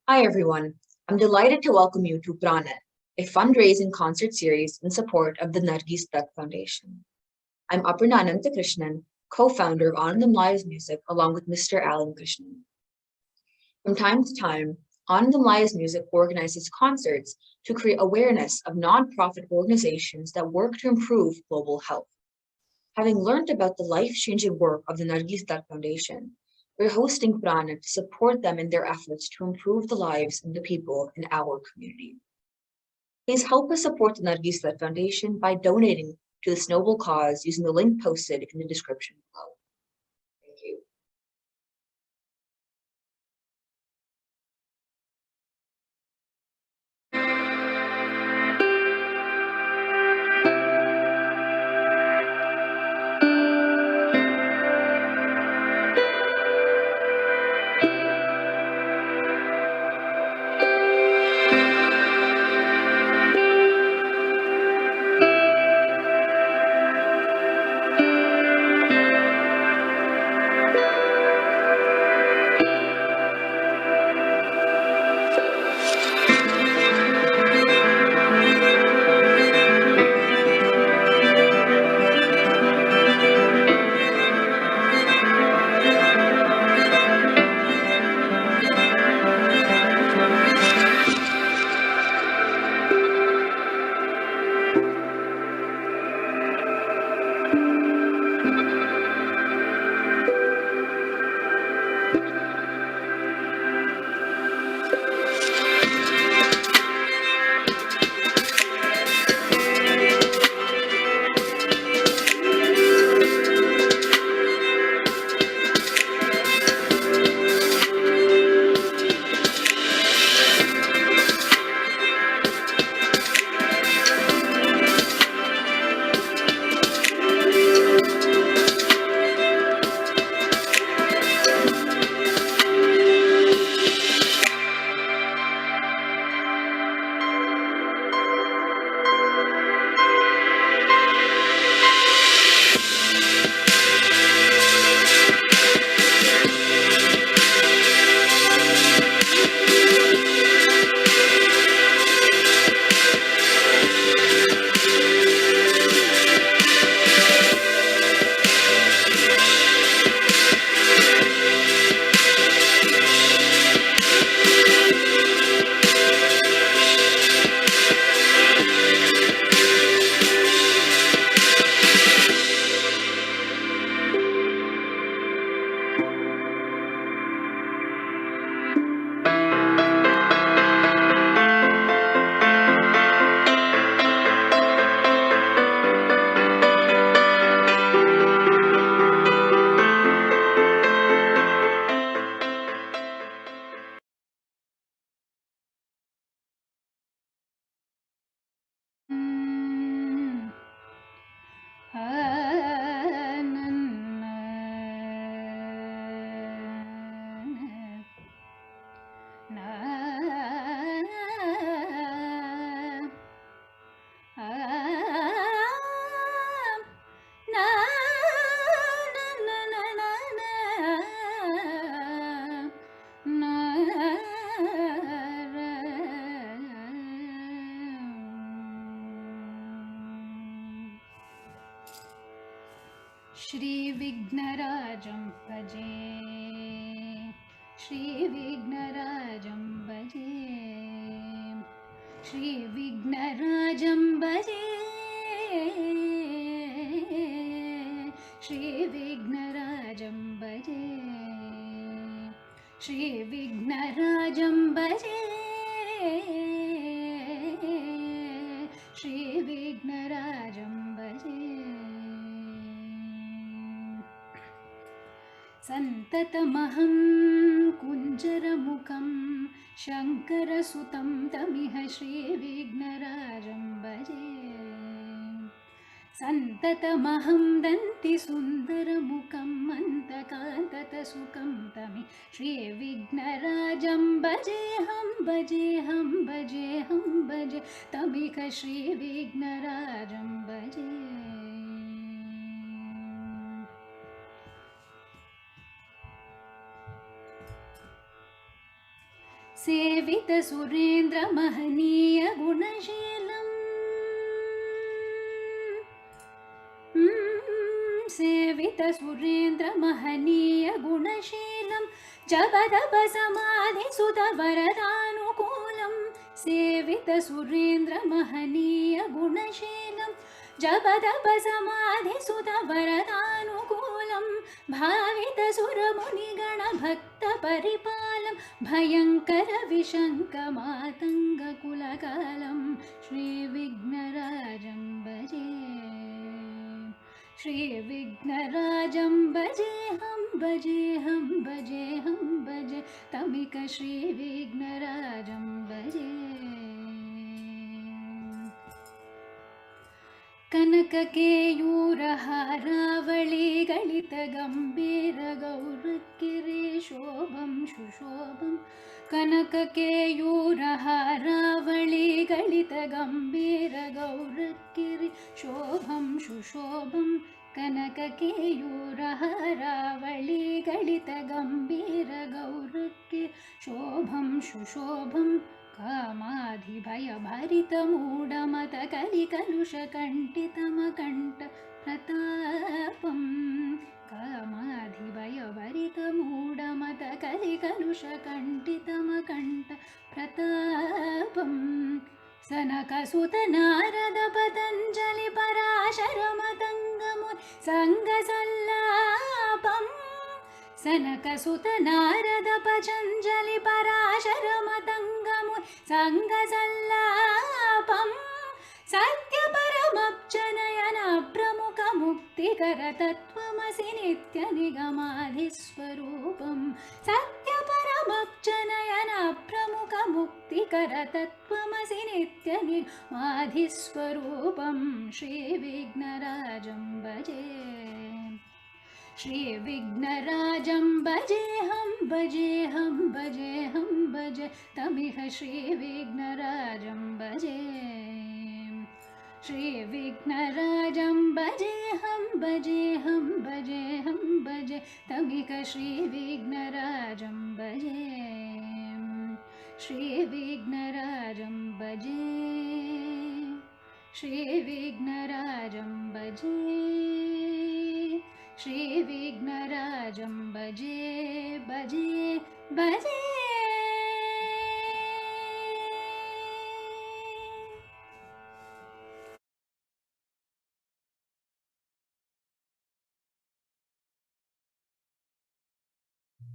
Hi everyone, I'm delighted to welcome you to Prāṇa, a fundraising concert series in support of the Nargis Dutt Foundation. I'm Aparnaa Ananthakrishnan, co-founder of Anandam Lives Music along with Mr. Krishnan. From time to time, Anandam Lives Music organizes concerts to create awareness of nonprofit organizations that work to improve global health. Having learned about the life-changing work of the Nargis Dutt Foundation, we're hosting Prāṇa to support them in their efforts to improve the lives of the people in our community. Please help us support the Nargis Dutt Foundation by donating to this noble cause using the link posted in the description below. Thank you. Shri Vignarajam Bhaje, Shri Vignarajam Bhaje, Shri Vignarajam Bhaje, Shri Vignarajam Bhaje, Shri Vignarajam Bhaje, Shri Vignarajam Bhaje. Santatamaham kunjaramukam Shankarasutam tamiha Shri Vignarajam Bhaje. Santatamaham danti sundaramukam Antakantata sukam tami Shri Vignarajam Bhajeham Bhajeham Bhajeham Bhaje Tamika Shri Vignarajam Bhaje. सेवितसुरेन्द्रमहनीयगुणशीलम् सेवितसुरेन्द्रमहनीयगुणशीलं जपतपसमाधिसुतवरदानुकूलं सेवितसुरेन्द्रमहनीयगुणशीलं जपतपसमाधिसुतवरदानुकूलं भावितसुरमुनिगणभक्तपरिपालं भयङ्करविशङ्कमातङ्गकुलकालं श्रीविघ्नराजं भजे श्रीविघ्नराजं भजेऽहं भजेऽहं भजेऽहं भजे तमिक श्रीविघ्नराजं भजे कनककेयूरहारावळिगलितगम्भीरगौरकिरी शोभं सुशोभं कनककेयूरहारावळिगलितगम्भीरगौरकिरी शोभं सुशोभं कनककेयूरहारावळिगलितगम्भीरगौरकिरी शोभं सुशोभं कामाधिभयभरितमूढमतकलिकलुषकण्ठितमकण्ठ प्रतापं कामाधिभयभरितमूढमतकलिकलुषकण्ठितमकण्ठ प्रतापं सनकसुतनारदपतञ्जलिपराशरमतङ्गमु सङ्गसल्लापम् सनकसुतनारदपतञ्जलिपराशरमतङ्गमु सङ्गसल्लापं सत्यपरमब्जनयन प्रमुखमुक्तिकरतत्त्वमसि नित्यनिगमाधिस्वरूपं सत्यपरमब्जनयन प्रमुखमुक्तिकरतत्त्वमसि नित्यनिगमाधिस्वरूपं श्रीविघ्नराजं भजे श्रीविघ्नराजं भजेऽहं भजेऽहं भजेऽहं भजे तमिह श्रीविघ्नराजं भजे श्रीविघ्नराजं भजेऽहं भजेऽहं भजेऽहं भजे तमिह श्रीविघ्नराजं भजे श्रीविघ्नराजं भजे श्रीविघ्नराजं भजे श्रीविघ्नराजं भजे भजे भजे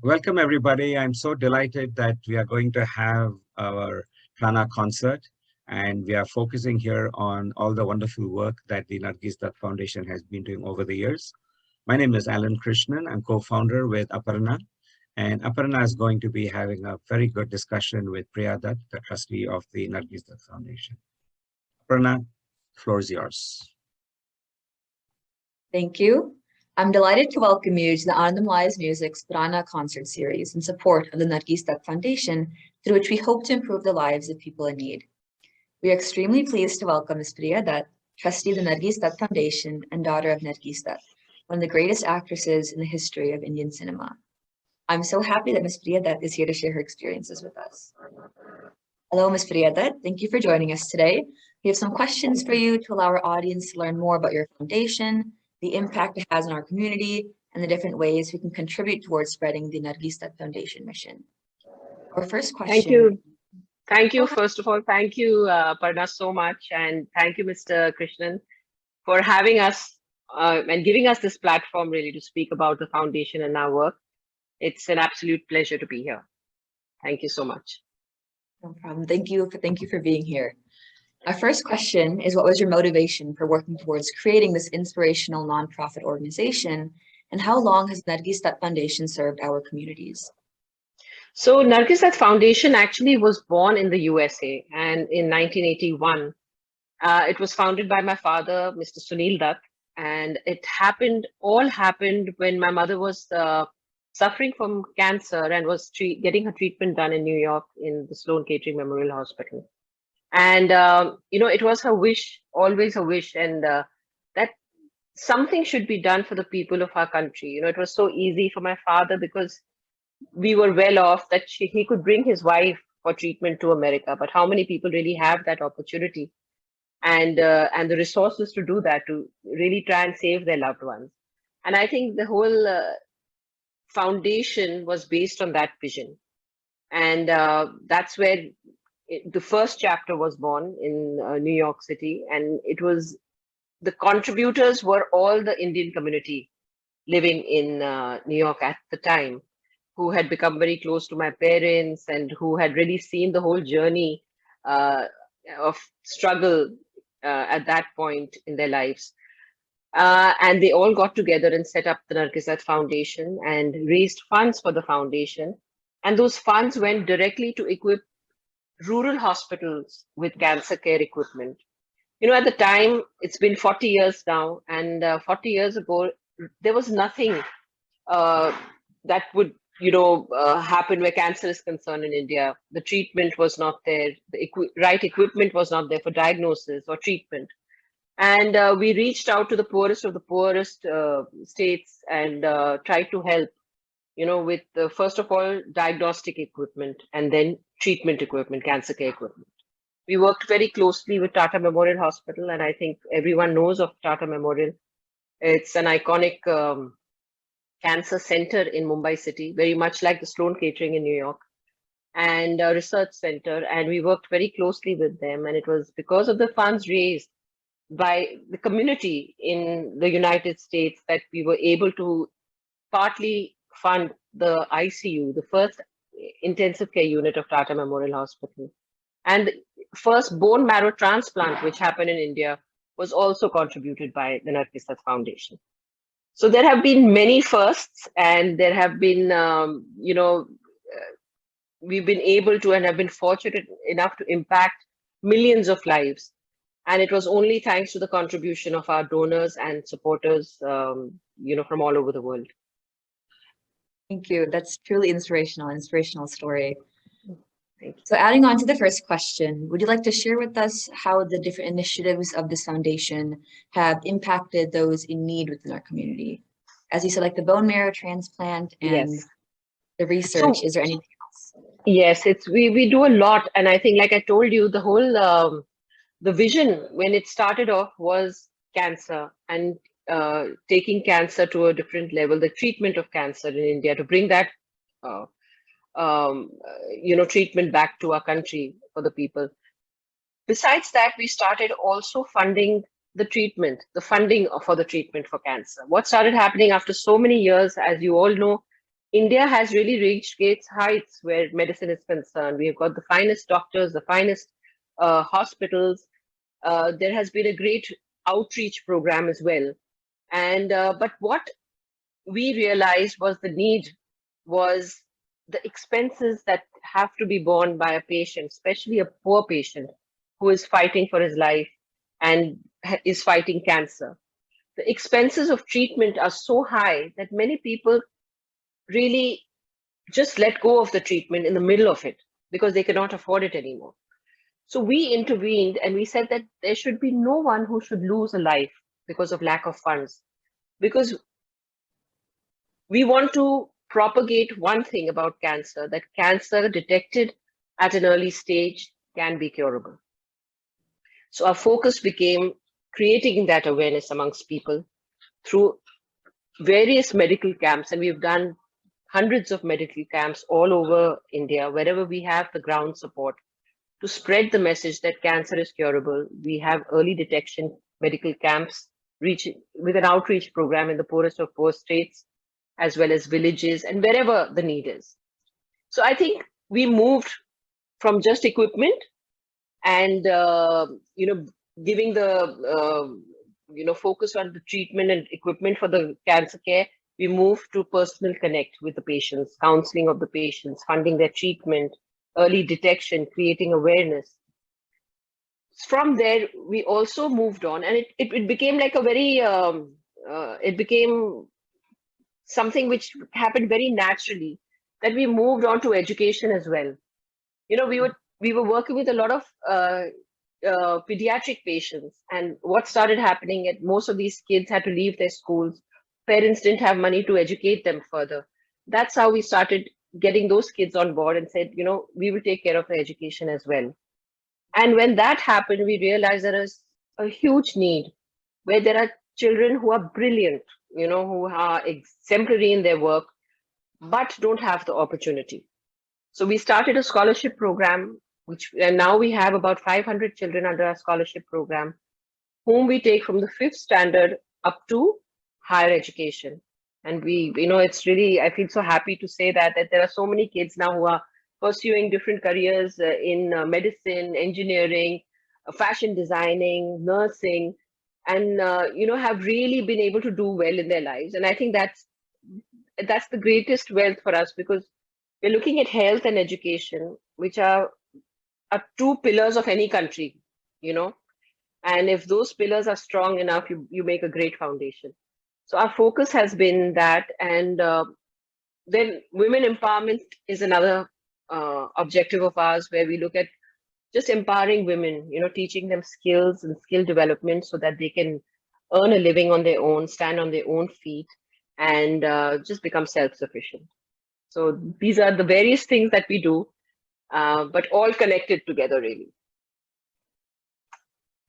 Welcome, everybody. I'm so delighted that we are going to have our Prāṇa concert, and we are focusing here on all the wonderful work that the Nargis Dutt Foundation has been doing over the years. My name is Ananthakrishnan. I'm co-founder with Aparnaa, and Aparnaa is going to be having a very good discussion with Priya Dutt, the trustee of the Nargis Dutt Foundation. Aparnaa, the floor is yours. Thank you. I'm delighted to welcome you to the Anandam Lives Music's Prāṇa Concert Series in support of the Nargis Dutt Foundation, through which we hope to improve the lives of people in need. We are extremely pleased to welcome Ms. Priya Dutt, trustee of the Nargis Dutt Foundation and daughter of Nargis Dutt, one of the greatest actresses in the history of Indian cinema. I'm so happy that Ms. Priya Dutt is here to share her experiences with us. Hello, Ms. Priya Dutt. Thank you for joining us today. We have some questions for you to allow our audience to learn more about your foundation, the impact it has on our community, and the different ways we can contribute towards spreading the Nargis Dutt Foundation mission. Our first question. Thank you. Thank you. First of all, thank you, Aparnaa, so much. And thank you, Mr. Krishnan, for having us and giving us this platform really to speak about the foundation and our work. It's an absolute pleasure to be here. Thank you so much. No problem. Thank you for being here. Our first question is, what was your motivation for working towards creating this inspirational nonprofit organization, and how long has Nargis Dutt Foundation served our communities? So Nargis Dutt Foundation actually was born in the USA, and in 1981. It was founded by my father, Mr. Sunil Dutt, and it all happened when my mother was suffering from cancer and was getting her treatment done in New York in the Sloan Kettering Memorial Hospital. And, it was her wish, always a wish, and that something should be done for the people of our country. It was so easy for my father because we were well off that he could bring his wife for treatment to America, but how many people really have that opportunity and the resources to do that, to really try and save their loved ones. And I think the whole foundation was based on that vision. And that's where the first chapter was born in New York City. And it was, the contributors were all the Indian community living in New York at the time, who had become very close to my parents and who had really seen the whole journey of struggle at that point in their lives. And they all got together and set up the Nargis Dutt Foundation and raised funds for the foundation. And those funds went directly to equip rural hospitals with cancer care equipment. You know, at the time, it's been 40 years now, and 40 years ago, there was nothing that would, happen where cancer is concerned in India. The treatment was not there. The right equipment was not there for diagnosis or treatment. And we reached out to the poorest of the poorest states and tried to help, with first of all, diagnostic equipment and then treatment equipment, cancer care equipment. We worked very closely with Tata Memorial Hospital, and I think everyone knows of Tata Memorial. It's an iconic cancer center in Mumbai city, very much like the Sloan Kettering in New York, and a research center. And we worked very closely with them. And it was because of the funds raised by the community in the United States that we were able to partly fund the ICU, the first intensive care unit of Tata Memorial Hospital. And the first bone marrow transplant, which happened in India, was also contributed by the Nargis Dutt Foundation. So there have been many firsts, and there have been, we've been able to and have been fortunate enough to impact millions of lives. And it was only thanks to the contribution of our donors and supporters, from all over the world. Thank you. That's truly inspirational story. Thank you. So adding on to the first question, would you like to share with us how the different initiatives of this foundation have impacted those in need within our community? As you said, like the bone marrow transplant and Yes. the research, So, is there anything else? Yes, we do a lot. And I think, like I told you, the whole, the vision when it started off was cancer and taking cancer to a different level, the treatment of cancer in India, to bring that, treatment back to our country for the people. Besides that, we started also funding the treatment, the funding for the treatment for cancer. What started happening after so many years, as you all know, India has really reached great heights where medicine is concerned. We've got the finest doctors, the finest hospitals. There has been a great outreach program as well. And but what we realized was the need was the expenses that have to be borne by a patient, especially a poor patient who is fighting for his life and is fighting cancer. The expenses of treatment are so high that many people really just let go of the treatment in the middle of it because they cannot afford it anymore. So we intervened and we said that there should be no one who should lose a life because of lack of funds. Because we want to propagate one thing about cancer, that cancer detected at an early stage can be curable. So our focus became creating that awareness amongst people through various medical camps. And we've done hundreds of medical camps all over India, wherever we have the ground support, to spread the message that cancer is curable. We have early detection medical camps with an outreach program in the poorest of poor states, as well as villages and wherever the need is. So I think we moved from just equipment and, giving the, focus on the treatment and equipment for the cancer care. We moved to personal connect with the patients, counseling of the patients, funding their treatment, early detection, creating awareness. From there, we also moved on, and it became like a very, it became something which happened very naturally, that we moved on to education as well. We were working with a lot of pediatric patients, and what started happening at most of these kids had to leave their schools. Parents didn't have money to educate them further. That's how we started getting those kids on board and said, we will take care of their education as well. And when that happened, we realized there is a huge need where there are children who are brilliant, who are exemplary in their work, but don't have the opportunity. So we started a scholarship program, and now we have about 500 children under our scholarship program, whom we take from the 5th standard up to higher education. And it's really, I feel so happy to say that there are so many kids now who are pursuing different careers in medicine, engineering, fashion designing, nursing, and have really been able to do well in their lives. And I think that's the greatest wealth for us, because we're looking at health and education, which are 2 pillars of any country, and if those pillars are strong enough, you make a great foundation. So our focus has been that. And then women empowerment is another objective of ours, where we look at just empowering women, teaching them skills and skill development so that they can earn a living on their own, stand on their own feet, and just become self-sufficient. So these are the various things that we do, but all connected together, really.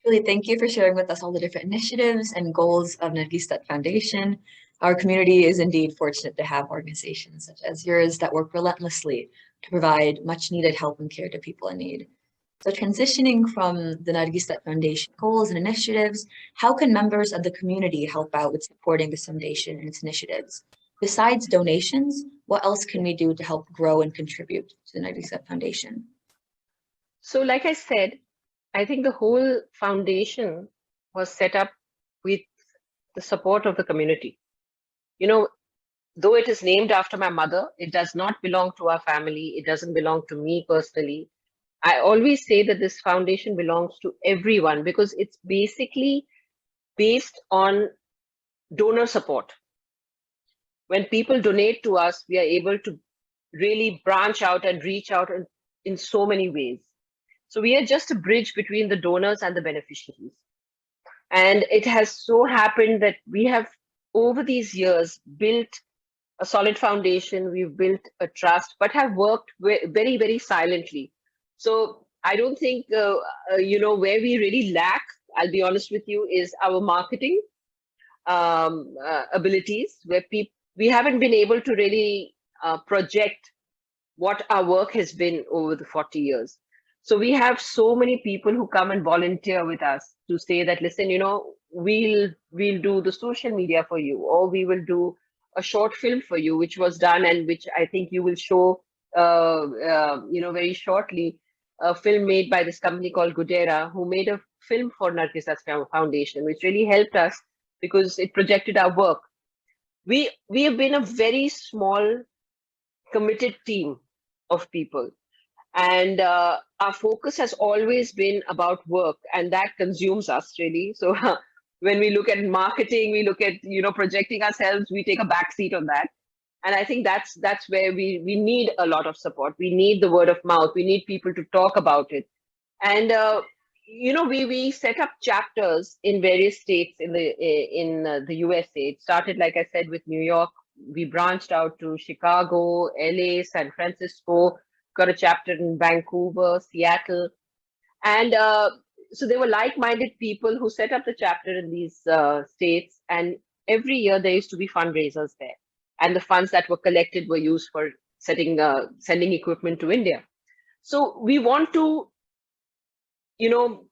Really, thank you for sharing with us all the different initiatives and goals of Nargis Dutt Foundation. Our community is indeed fortunate to have organizations such as yours that work relentlessly to provide much needed help and care to people in need. So transitioning from the Nargis Dutt Foundation goals and initiatives, how can members of the community help out with supporting this foundation and its initiatives? Besides donations, what else can we do to help grow and contribute to the Nargis Dutt Foundation? So like I said, I think the whole foundation was set up with the support of the community. Though it is named after my mother, it does not belong to our family. It doesn't belong to me personally. I always say that this foundation belongs to everyone, because it's basically based on donor support. When people donate to us, we are able to really branch out and reach out in so many ways. So we are just a bridge between the donors and the beneficiaries. And it has so happened that we have, over these years, built a solid foundation. We've built a trust, but have worked very, very silently. So I don't think, where we really lack, I'll be honest with you, is our marketing abilities, where we haven't been able to really project what our work has been over the 40 years. So we have so many people who come and volunteer with us to say that, listen, we'll do the social media for you, or we will do a short film for you, which was done and which I think you will show, very shortly, a film made by this company called Gudera, who made a film for Nargis Dutt Foundation, which really helped us because it projected our work. We have been a very small, committed team of people. And our focus has always been about work, and that consumes us, really. So when we look at marketing, we look at, projecting ourselves, we take a backseat on that. And I think that's where we need a lot of support. We need the word of mouth. We need people to talk about it. And, we set up chapters in various states in the USA. It started, like I said, with New York. We branched out to Chicago, LA, San Francisco, got a chapter in Vancouver, Seattle. And so there were like-minded people who set up the chapter in these states. And every year there used to be fundraisers there. And the funds that were collected were used for sending equipment to India. So we want to,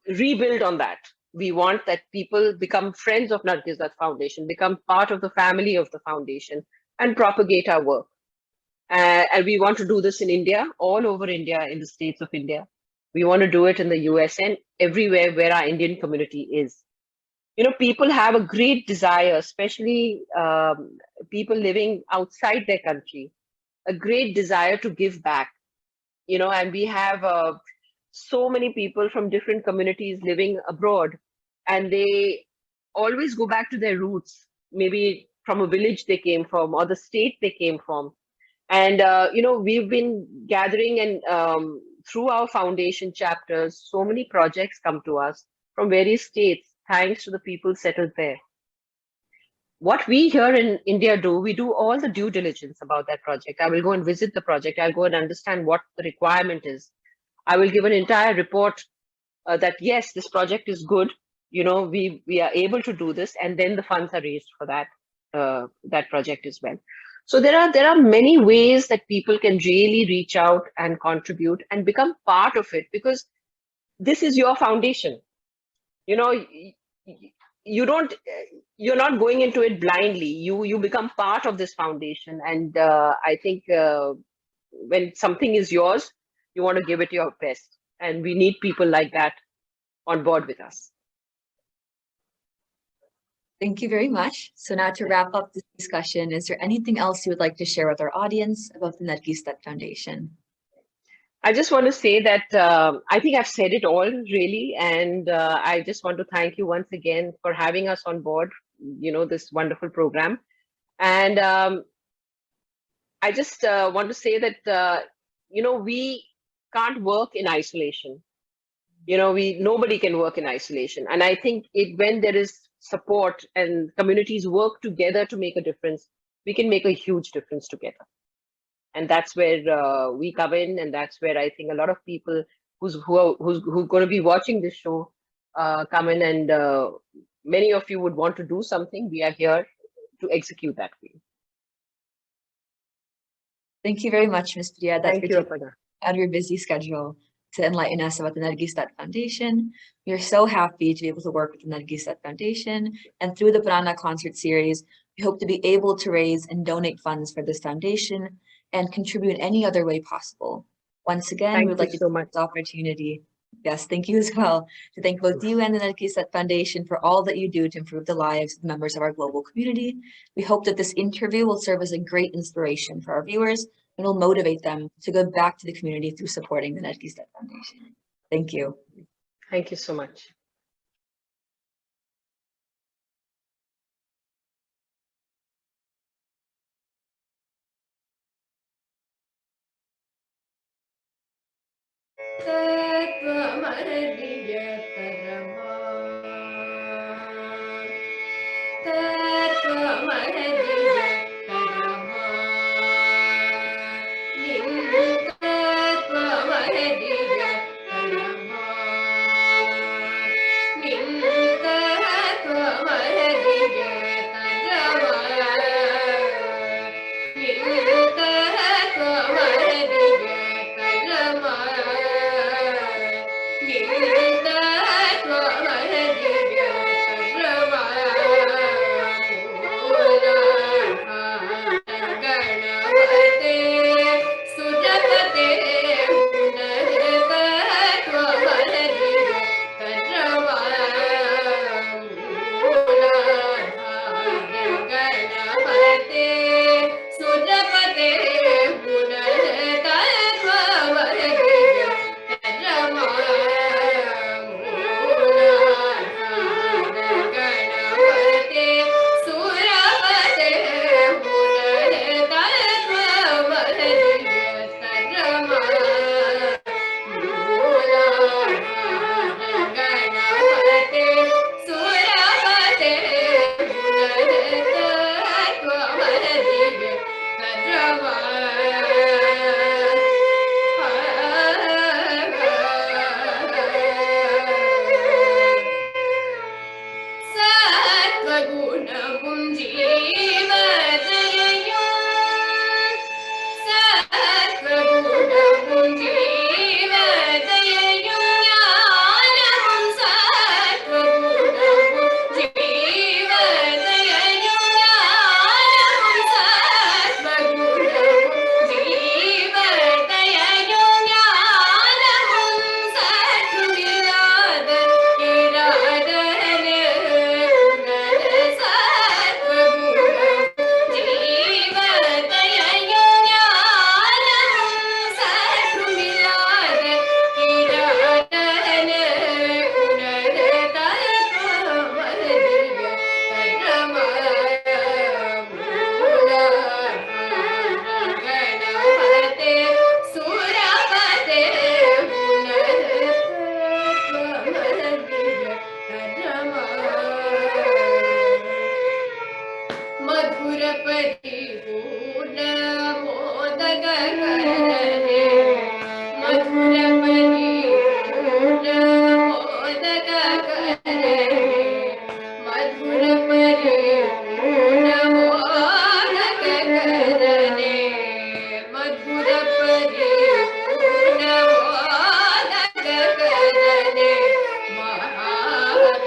rebuild on that. We want that people become friends of Nargis Dutt Foundation, become part of the family of the foundation, and propagate our work. And we want to do this in India, all over India, in the states of India. We want to do it in the US and everywhere where our Indian community is. People have a great desire, especially people living outside their country, a great desire to give back. And we have so many people from different communities living abroad, and they always go back to their roots, maybe from a village they came from or the state they came from. And, we've been gathering, and through our foundation chapters, so many projects come to us from various states, thanks to the people settled there. what we here in India do, we do all the due diligence about that project. I will go and visit the project. I'll go and understand what the requirement is. I will give an entire report that yes, this project is good. We are able to do this, and then the funds are raised for that project as well. So there are many ways that people can really reach out and contribute and become part of it, because this is your foundation. You don't you're not going into it blindly. You become part of this foundation, and I think when something is yours, you want to give it your best, and we need people like that on board with us. Thank you very much. So now to wrap up this discussion, is there anything else you would like to share with our audience about the Nargis Dutt Foundation? I just want to say that I think I've said it all really, and I just want to thank you once again for having us on board, this wonderful program. And I just want to say that, we can't work in isolation. Nobody can work in isolation. And I think when there is support and communities work together to make a difference, we can make a huge difference together. And that's where we come in, and that's where I think a lot of people who's going to be watching this show come in, and many of you would want to do something. We are here to execute that for you. Thank you very much, Ms. Priya. Thank you, Aparnaa. Out of your busy schedule to enlighten us about the Nargis Dutt Foundation. We are so happy to be able to work with the Nargis Dutt Foundation, and through the Prāṇa Concert Series, we hope to be able to raise and donate funds for this foundation and contribute in any other way possible. Once again, we would like to take this opportunity. Yes, thank you as well. To thank both you and the Nargis Dutt Foundation for all that you do to improve the lives of members of our global community. We hope that this interview will serve as a great inspiration for our viewers and will motivate them to go back to the community through supporting the Nargis Dutt Foundation. Thank you. Thank you so much. मधुर परिपूर्ण मोदक करने मधुर परिपूर्ण मोदक करने मधुर परिपूर्ण मोदक करने मधुर परिपूर्ण मोदक करने Mahavir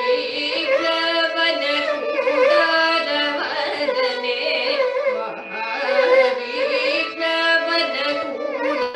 one Kudar वदने Mahavir one Kudar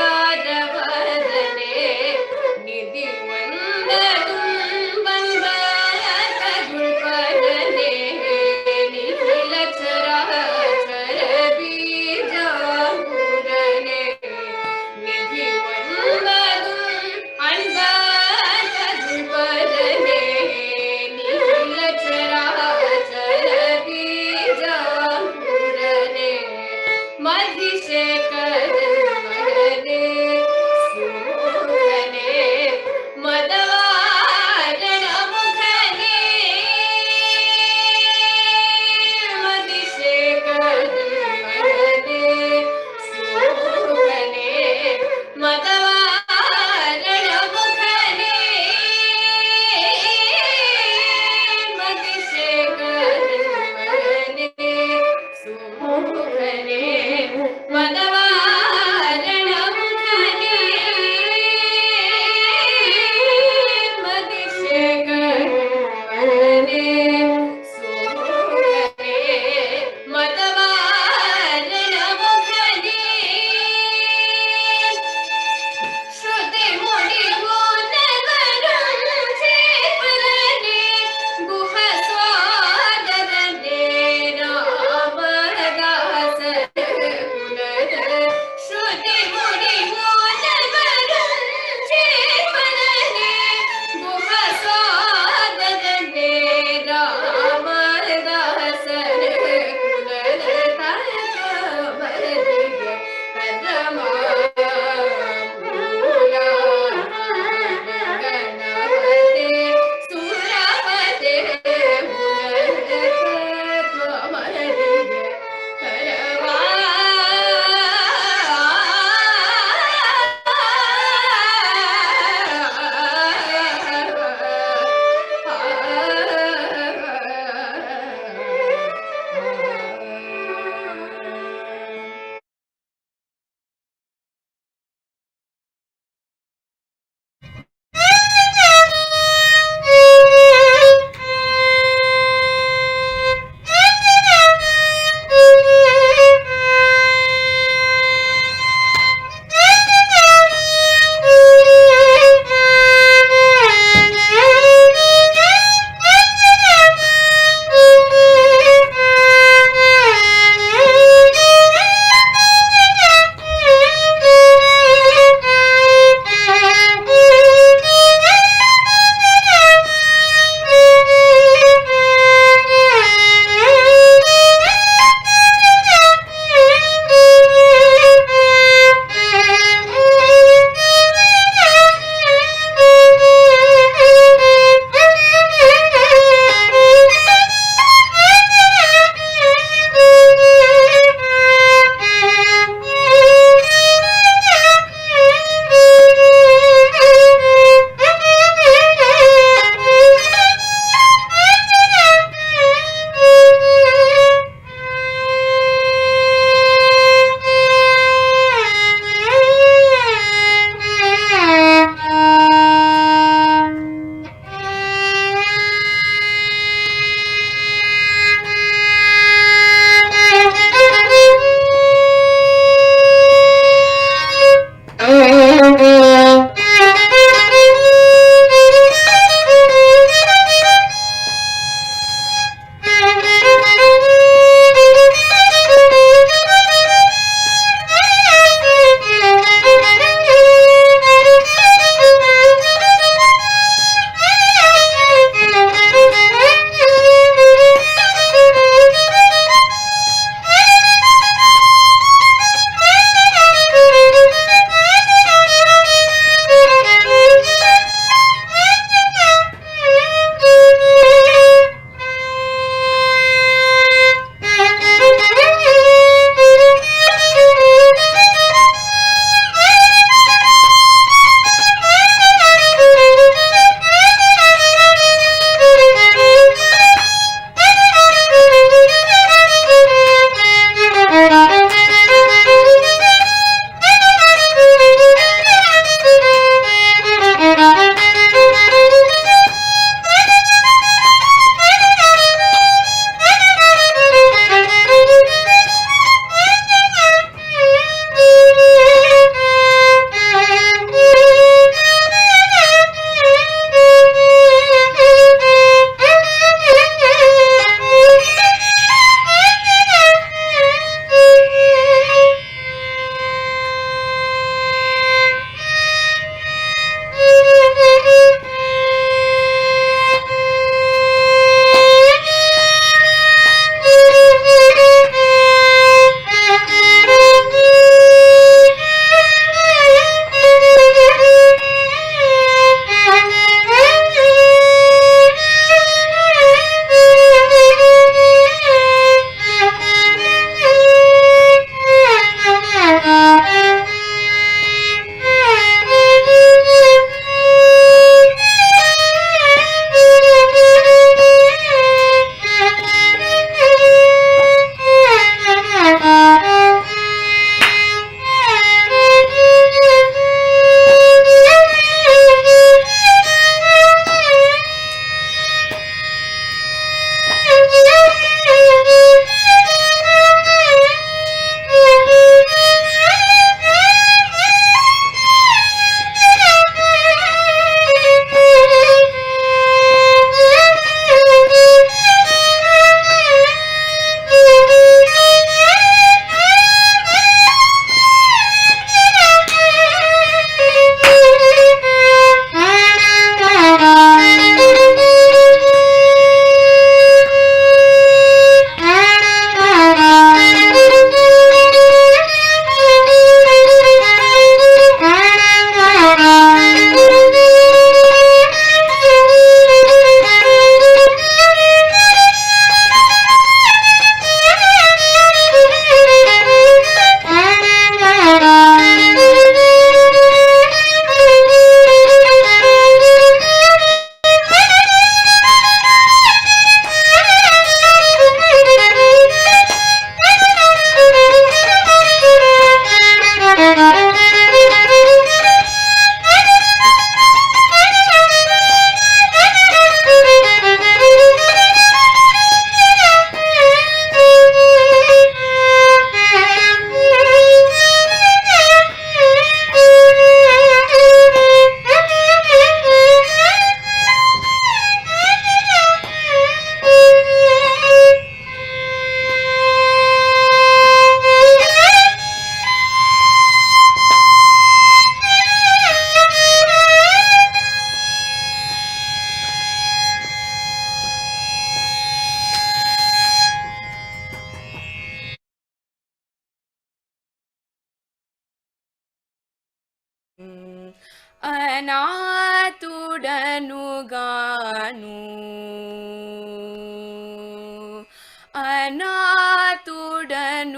అనాతుడనుగాను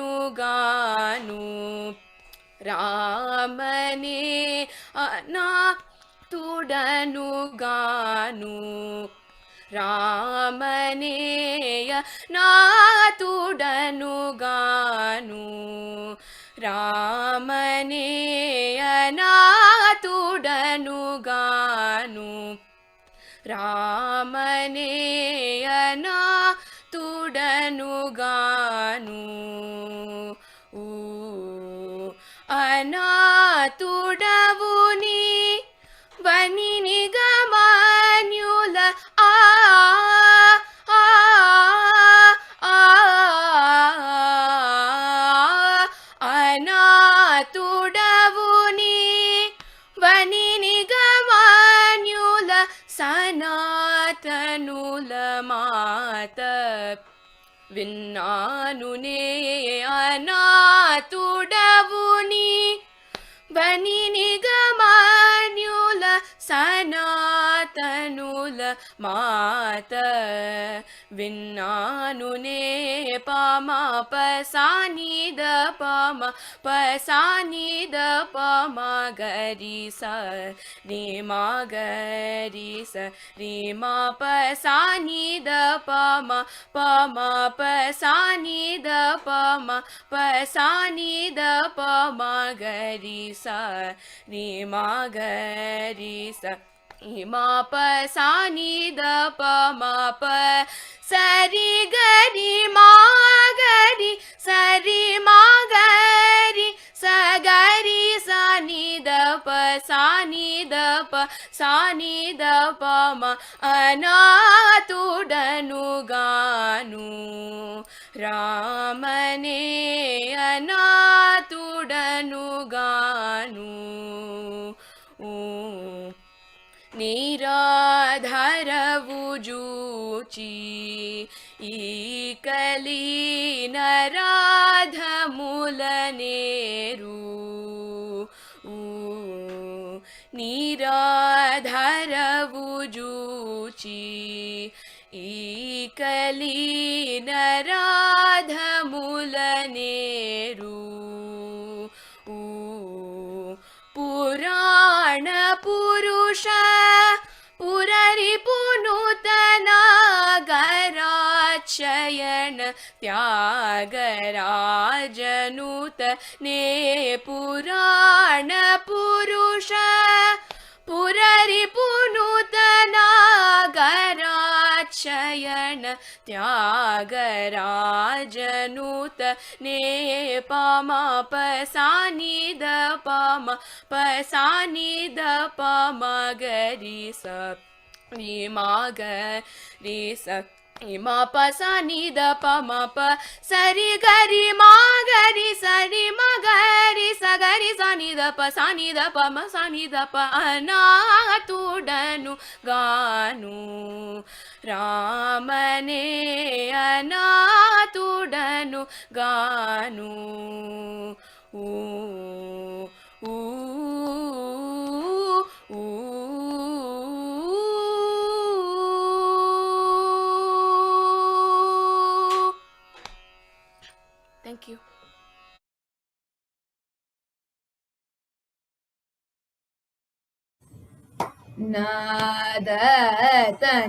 అనాతుడనుగాను రామనే అనాతుడనుగాను రామనేయ నాతుడనుగాను రామనేయ నాతుడనుగాను రామనేయ నాతుడనుగాను అనాతుడవుని వని నిగమాన్యుల అనాతుడవుని వని నిగమాన్యుల సనాతనుల మాత విన్నానునే అనాతుడవుని వని నిగమాన్యుల సనాతనుల మాత విన్నానునే పమ పసానిద పమ పసానిద పమ గరి స రే మా గరి స రే మా పసానిద పమ పమ పసానిద పమ పసానిద పమ గరి స రే మా గరి స మా పసానిద పమ ప సరి గరి మా గరి సరి మా గరి సగరి సనిద ప సానిద ప సానిద పమ అనాతుడనుగాను రామనే అనాతుడనుగాను నిరాధరవు జూచి ఈ కలినరాధములనేరు నిరాధరవు జూచి ఈ కలినరాధములనేరు పురాణ పురుష పురరి పునూతన గరాచయన త్యాగరాజనుత నే పురాణ పురుష పురరి పునూతన గరాచయన త్యాగరాజనుత నే పమ పసానిద పమ పసానిద పమ గరి స రే మా గరి స మా పసానిద పమ ప సరి గరి మా గరి సరి మా గరి సగరి సనిద ప సానిద పమ సానిద ప అనాతుడను గాను రామనే అనాతుడను గాను Thank you.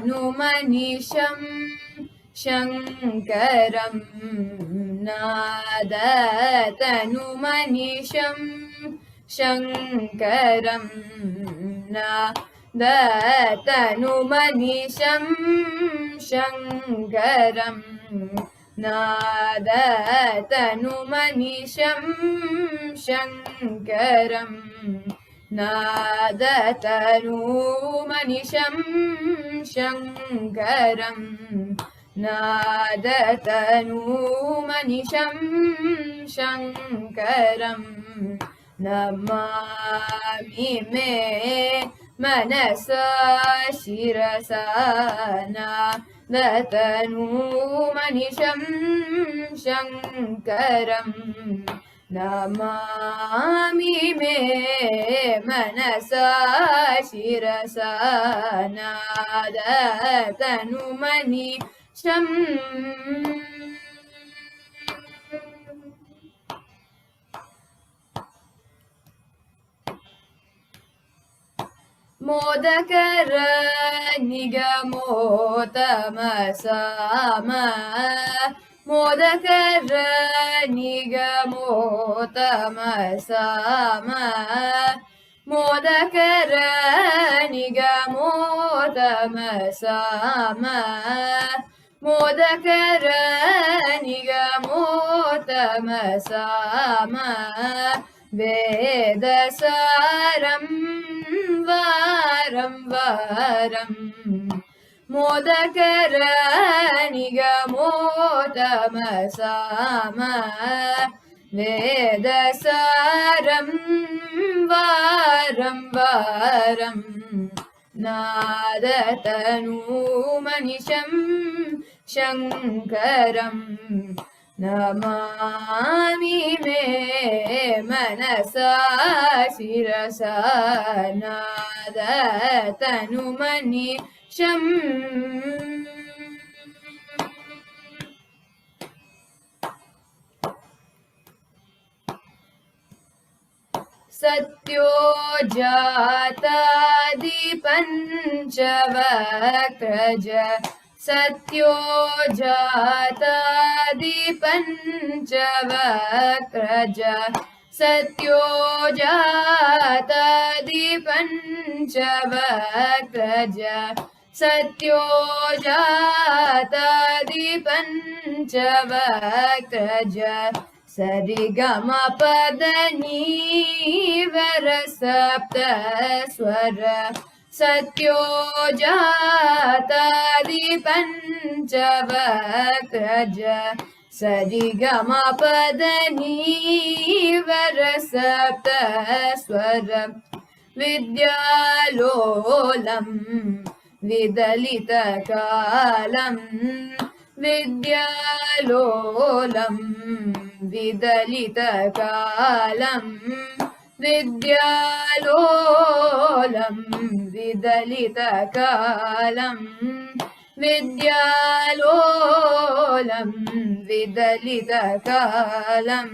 नादतनुमनिशं शङ्करं नादतनुमनिशं शङ्करं नादतनुमनिशं शङ्करं नादतनुमनिशं शङ्करं नादतनुमनिशं शङ्करं नादतनुमनिशं शङ्करं नमामि मे मनसा शिरसा नादतनुमनिशं शङ्करं नमामि मे मनसा शिरसा नादतनुमनीशम् मोदकर निगमोतमसाम मोदकर निगमोतमसाम मोदकर निगमोतमसाम मोदकर निगमोतमसाम वेदसारं वारं वारं मोदकर निगमोतमसाम वेदसारं वारं वारं नादतनूमनिशं शङ्करं नमामि मे मनसा शिरसा नादतनुमनीशम् सत्योजातादिपञ्चवक्त्रज सत्योजातादिपञ्चवक्त्रज सत्योजातादिपञ्चवक्त्रज सत्योजातादिपञ्चवक्त्रज सरिगमपदनीवर सप्त स्वर सत्योजातादिपञ्चवक्त्रज सरिगमपदनीवर सप्त स्वर विद्यालोलं विदलितकालं विद्यालोलं विदलितकालं विद्यालोलं विदलितकालं विद्यालोलं विदलितकालं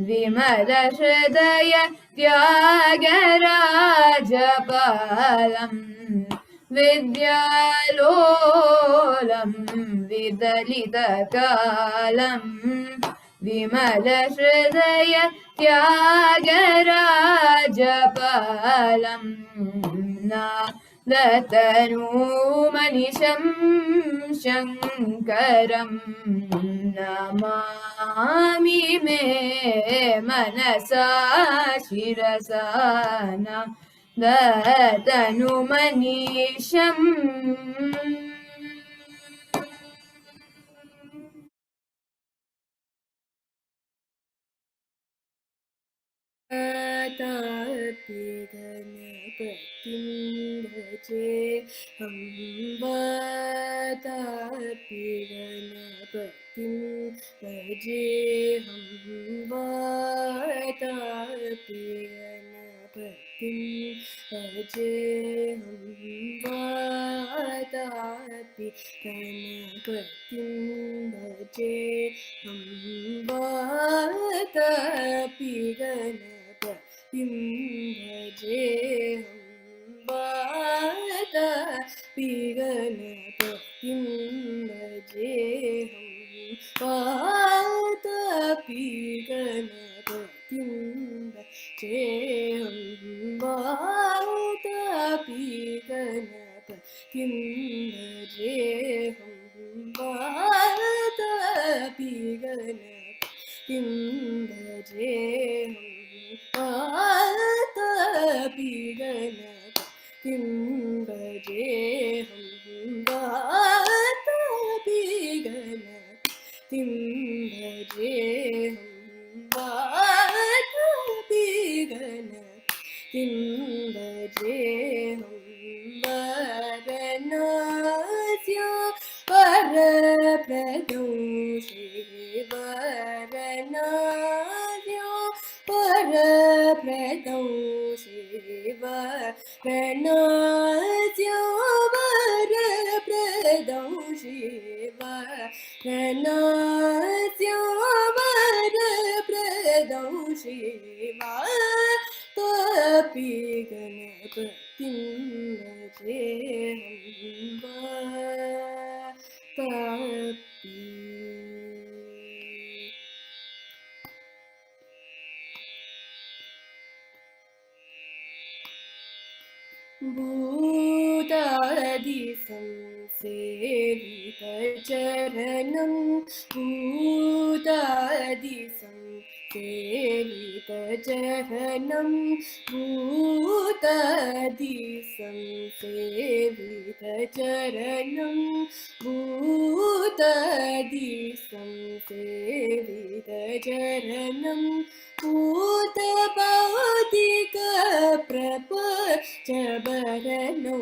विमलहृदय त्यागराजपालं विद्यालोलं विदलितकालं विमलहृदय त्यागराजपालं नादतनूमनिशं शङ्करं नमामि मे मनसा शिरसा नादतनुमनीशम् वातापि गणपतिं भजे हम वातापि गणपतिं भजे हम वातापि गणपतिं भजे हम वातापि गणपतिं भजे हम वातापि गणपतिं भजे हम वातापि गणपतिं भजे हम वातापि गणपतिं भजे हम वातापि गणपतिं भजे हम वातापि गणपतिं भजे हम वातापि गणपतिं भजे हम वातापि गणपतिं भजे हम वातापि गणपतिं भजे हम वरनास्या वरप्रदं श्रीवरनास्या प्रणस्यो वरप्रदं शिव प्रणस्यो वरप्रदं शिव तापि गणपतिं भजेऽहं तापि भूतादिसंसेवितचरणं भूतादिसंसेवितचरणं भूतादिसंसेवितचरणं भूतादिसंसेवितचरणं भूतभौतिकप्रपञ्चभरणौ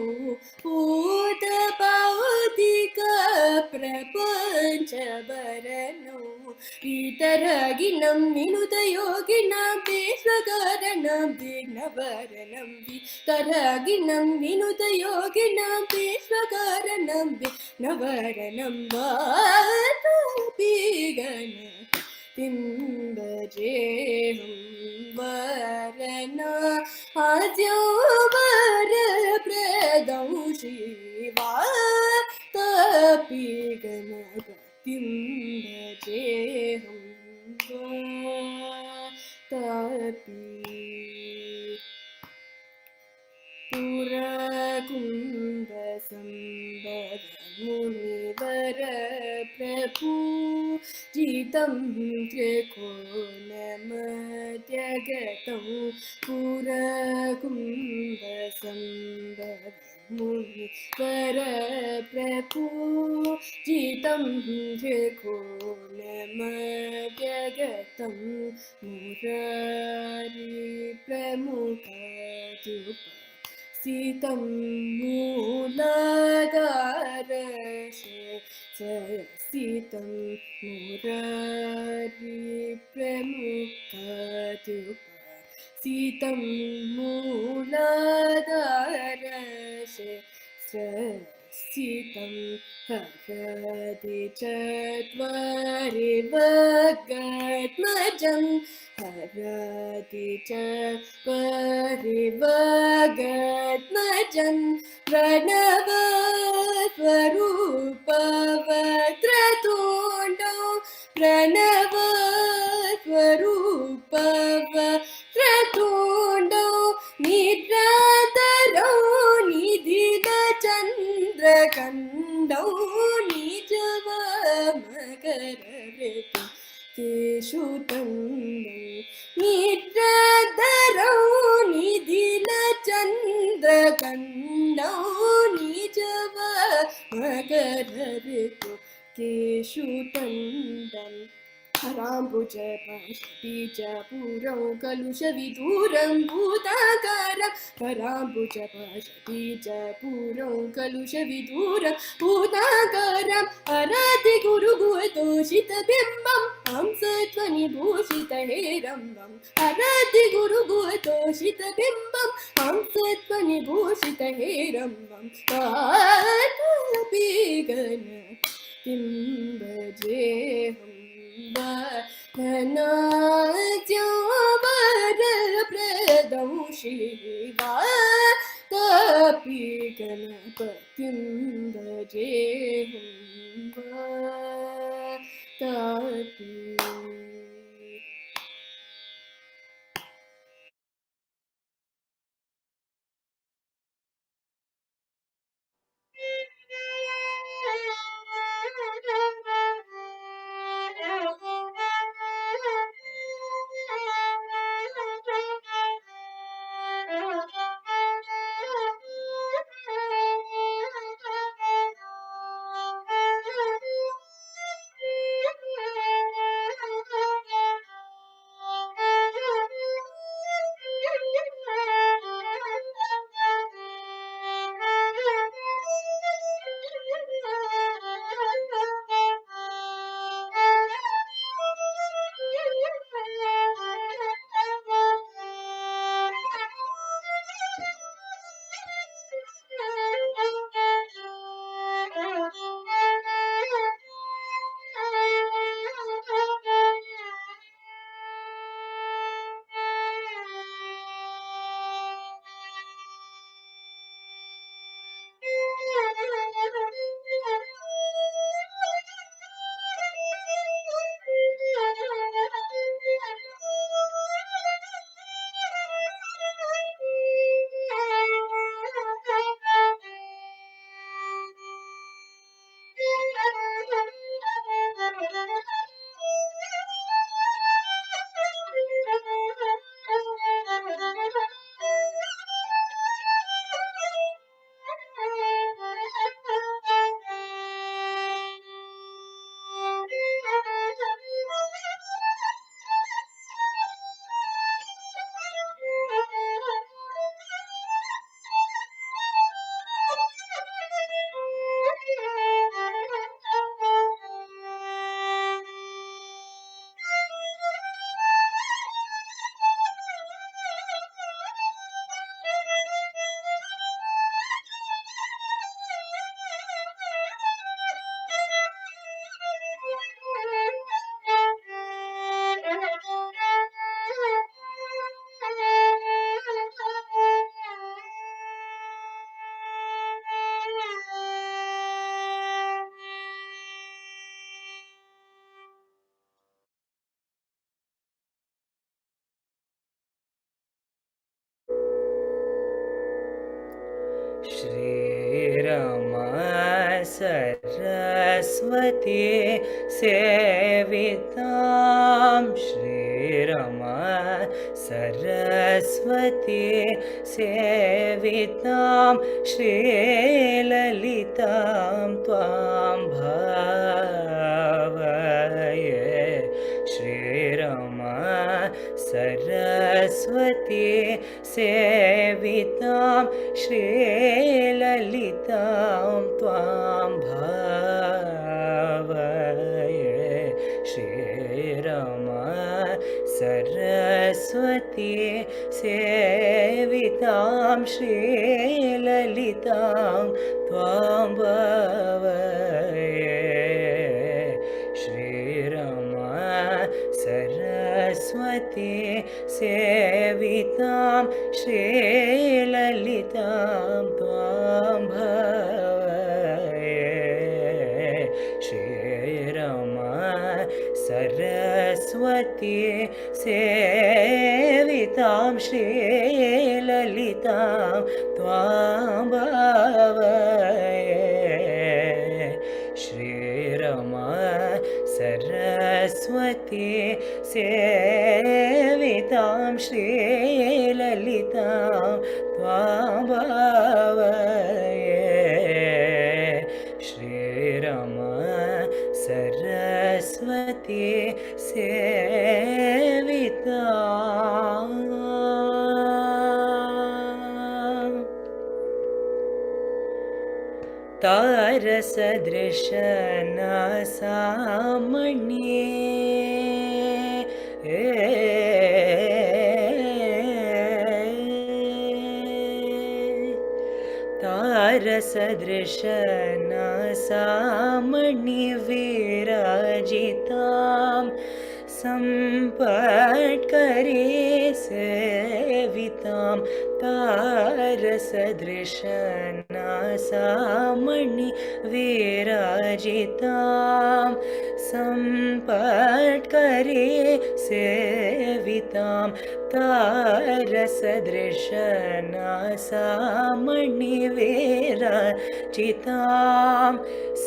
भूतभौतिकप्रपञ्चभरणौ वितरगिनं विनुतयोगिनां विश्वकारणं विघ्नवरणं वितरगिनं विनुतयोगिनां विश्वकारणं विघ्नवरणं वातापि गणपतिं भजेऽहं वरनाद्यो वरप्रदं शिवा तापि गणपतिं भजेऽहं तापि पुरकुम्भसम्भवमुनिवर प्रपूजितं त्रिकोणमत्यगतं पुरकुम्भसम्भवमुनिवर प्रपूजितं त्रिकोणमत्यगतं मुरारिप्रमुखजुप सीतं मूलाधारशेषसीतं मुरारिप्रमुखजुपसीतं मूलाधारशेषसीतं हरति चत्वरिवगत्मजं हरति चत्वरिवगत्मजं प्रणवस्वरूपवक्त्रतुण्डौ प्रणवस्वरूपवक्त्रतुण्डौ निरातरौ निधिलचन्द्रकण्डौ निजवमकरवृतौ केशुतण्डौ निरातरौ निधिलचन्द्रकण्डौ निजवमकरवृतौ केशुतण्डम् कराम्बुजपाशबीजपूरं कलुषविदूरं भूताकारं कराम्बुजपाशबीजपूरं कलुषविदूरं भूताकारं हरति गुरुगुहतोषितबिम्बं हंसध्वनिभूषितहेरम्बं हरति गुरुगुहतोषितबिम्बं हंसध्वनिभूषितहेरम्बं तापि गणपतिं भजेऽहं वरनाद्यो वरप्रदं शिवा तापि गणपतिं भजेऽहं तापि श्रीरमा सरस्वती सेवितां श्रीरमा सरस्वती सेवितां श्रीललितां त्वां भावये श्रीरमा सरस्वती सेवितां श्रीललितां त्वां भावये श्रीरमा सरस्वती सेवितां श्रीललितां त्वां भावये श्रीरमा सरस्वती सेवितां श्रीललितां त्वां भावये श्रीरमा सरस्वती सेवितां श्रीललितां त्वां भावये श्रीरमा सरस्वती सेवितां श्रीललितां त्वां भावये श्रीरमा सरस्वती सेवितां तारसदृशनासामणि तारसदृशनासामणि विराजितां सम्पत्करे सेवितां तारसदृशनासामणि विराजितां सम्पत्करे सेवितां तारसदृशनासामणि विराजितां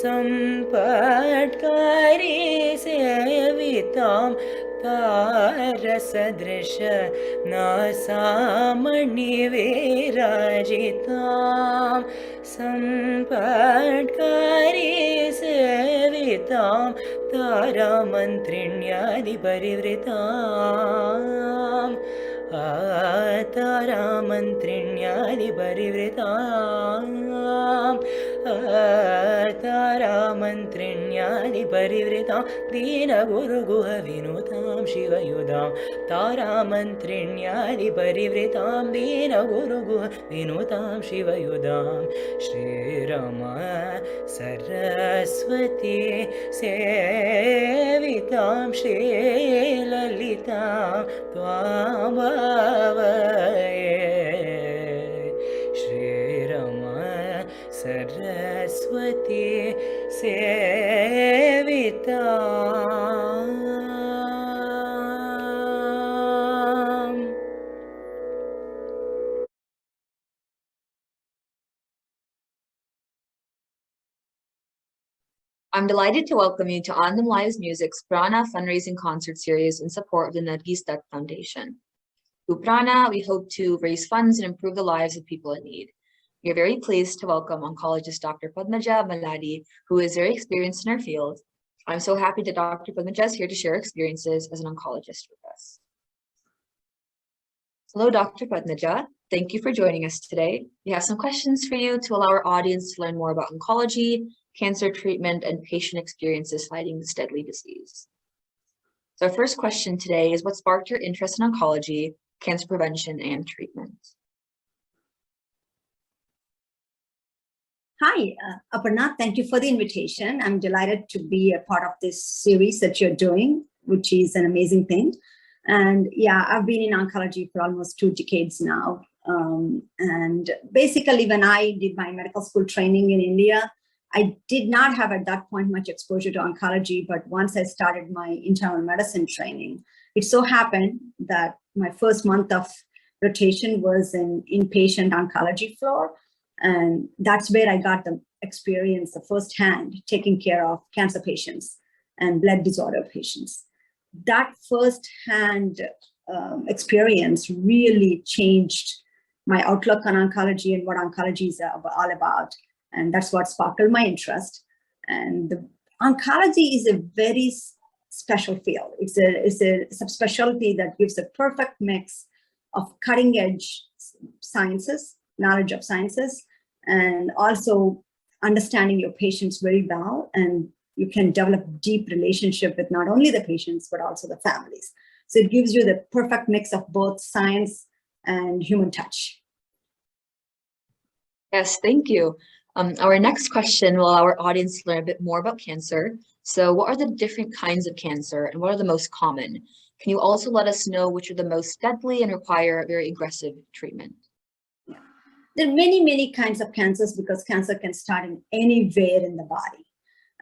सम्पत्करे सेवितां तारसदृशनासामणि विराजितां सम्पत्करे सेवितां तारामन्त्रिण्यादिपरिवृतां तारामन्त्रिण्यादिपरिवृतां तारामन्त्रिण्यादिपरिवृतां दीनगुरुगुहविनुतां शिवयुधां तारामन्त्रिण्यादिपरिवृतां दीनगुरुगुहविनुतां शिवयुधां श्रीरमा सरस्वती सेवितां श्रीललितां त्वां भावये श्रीरमा Saraswati सेविताम् I'm delighted to welcome you to Anandam Live's Music's Prāṇa fundraising concert series in support of the Nargis Dutt Foundation. Through Prāṇa, we hope to raise funds and improve the lives of people in need. We are very pleased to welcome oncologist Dr. Padmaja Malladi, who is very experienced in our field. I'm so happy that Dr. Padmaja is here to share experiences as an oncologist with us. Hello, Dr. Padmaja. Thank you for joining us today. We have some questions for you to allow our audience to learn more about oncology, cancer treatment, and patient experiences fighting this deadly disease. So our first question today is, what sparked your interest in oncology, cancer prevention, and treatment? Hi, Aparnaa, thank you for the invitation. I'm delighted to be a part of this series that you're doing, which is an amazing thing. And yeah, I've been in oncology for almost 2 decades now. And basically, when I did my medical school training in India, I did not have at that point much exposure to oncology, but once I started my internal medicine training, it so happened that my first month of rotation was in inpatient oncology floor. And that's where I got the experience of firsthand taking care of cancer patients and blood disorder patients. That firsthand experience really changed my outlook on oncology and what oncology is all about. And that's what sparked my interest. And oncology is a very special field. It's a subspecialty that gives a perfect mix of cutting edge sciences, knowledge of sciences, and also understanding your patients very well. And you can develop deep relationship with not only the patients, but also the families. So it gives you the perfect mix of both science and human touch. Yes, thank you. Our next question will allow our audience to learn a bit more about cancer. So what are the different kinds of cancer and what are the most common? Can you also let us know which are the most deadly and require very aggressive treatment? There are many, many kinds of cancers because cancer can start in anywhere in the body.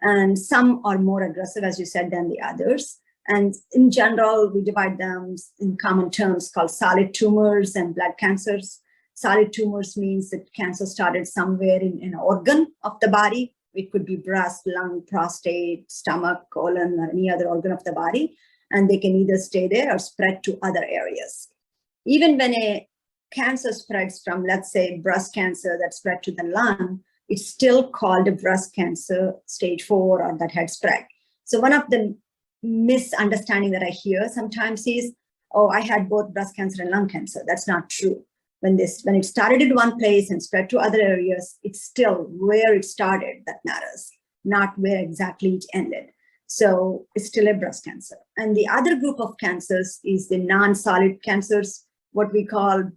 And some are more aggressive, as you said, than the others. And in general, we divide them in common terms called solid tumors and blood cancers. Solid tumors means that cancer started somewhere in an organ of the body. It could be breast, lung, prostate, stomach, colon, or any other organ of the body. And they can either stay there or spread to other areas. Even when a cancer spreads from, let's say, breast cancer that spread to the lung, it's still called a breast cancer stage 4 or that had spread. So one of the misunderstanding that I hear sometimes is, oh, I had both breast cancer and lung cancer. That's not true. When it started in one place and spread to other areas, it's still where it started that matters, not where exactly it ended. So it's still a breast cancer. And the other group of cancers is the non-solid cancers, what we call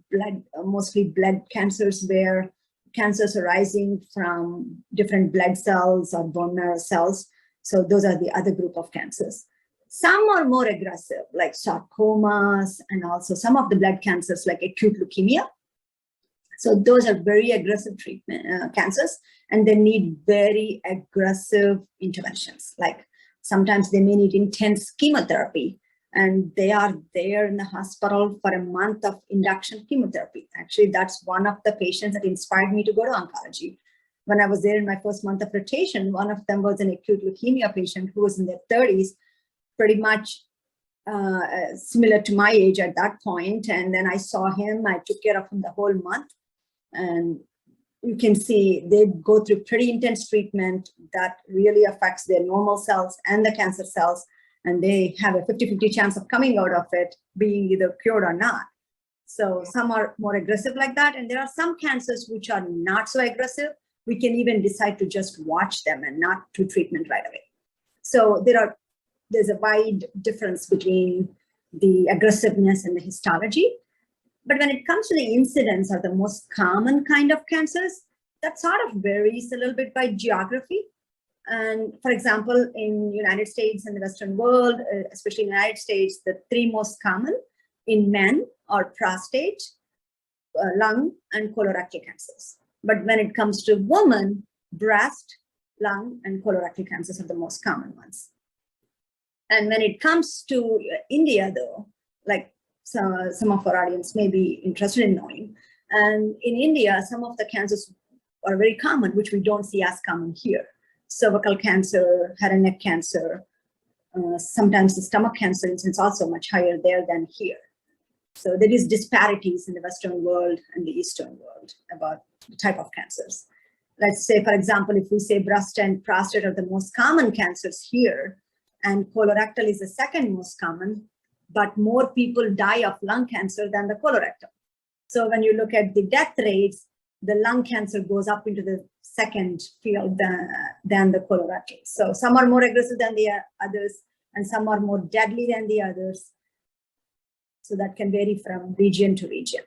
mostly blood cancers, where cancers arising from different blood cells or bone marrow cells. So those are the other group of cancers. Some are more aggressive, like sarcomas, and also some of the blood cancers like acute leukemia. So those are very aggressive treatment cancers, and they need very aggressive interventions. Like sometimes they may need intense chemotherapy, and they are there in the hospital for a month of induction chemotherapy. Actually, that's one of the patients that inspired me to go to oncology. When I was there in my first month of rotation, one of them was an acute leukemia patient who was in their 30s, pretty much similar to my age at that point. And then I saw him, I took care of him the whole month. And you can see they go through pretty intense treatment that really affects their normal cells and the cancer cells. And they have a 50-50 chance of coming out of it being either cured or not. So some are more aggressive like that. And there are some cancers which are not so aggressive. We can even decide to just watch them and not do treatment right away. So there's a wide difference between the aggressiveness and the histology. But when it comes to the incidence or the most common kind of cancers, that sort of varies a little bit by geography. And for example, in United States and the Western world, especially in the United States, the 3 most common in men are prostate, lung, and colorectal cancers. But when it comes to women, breast, lung, and colorectal cancers are the most common ones. And when it comes to India, though, like some of our audience may be interested in knowing, and in India, some of the cancers are very common, which we don't see as common here. cervical cancer, head and neck cancer. Sometimes the stomach cancer incidence also much higher there than here. So there is disparities in the Western world and the Eastern world about the type of cancers. Let's say, for example, if we say breast and prostate are the most common cancers here, and colorectal is the second most common, but more people die of lung cancer than the colorectal. So when you look at the death rates, the lung cancer goes up into the second field than the colorectal. So some are more aggressive than the others, and some are more deadly than the others. So that can vary from region to region.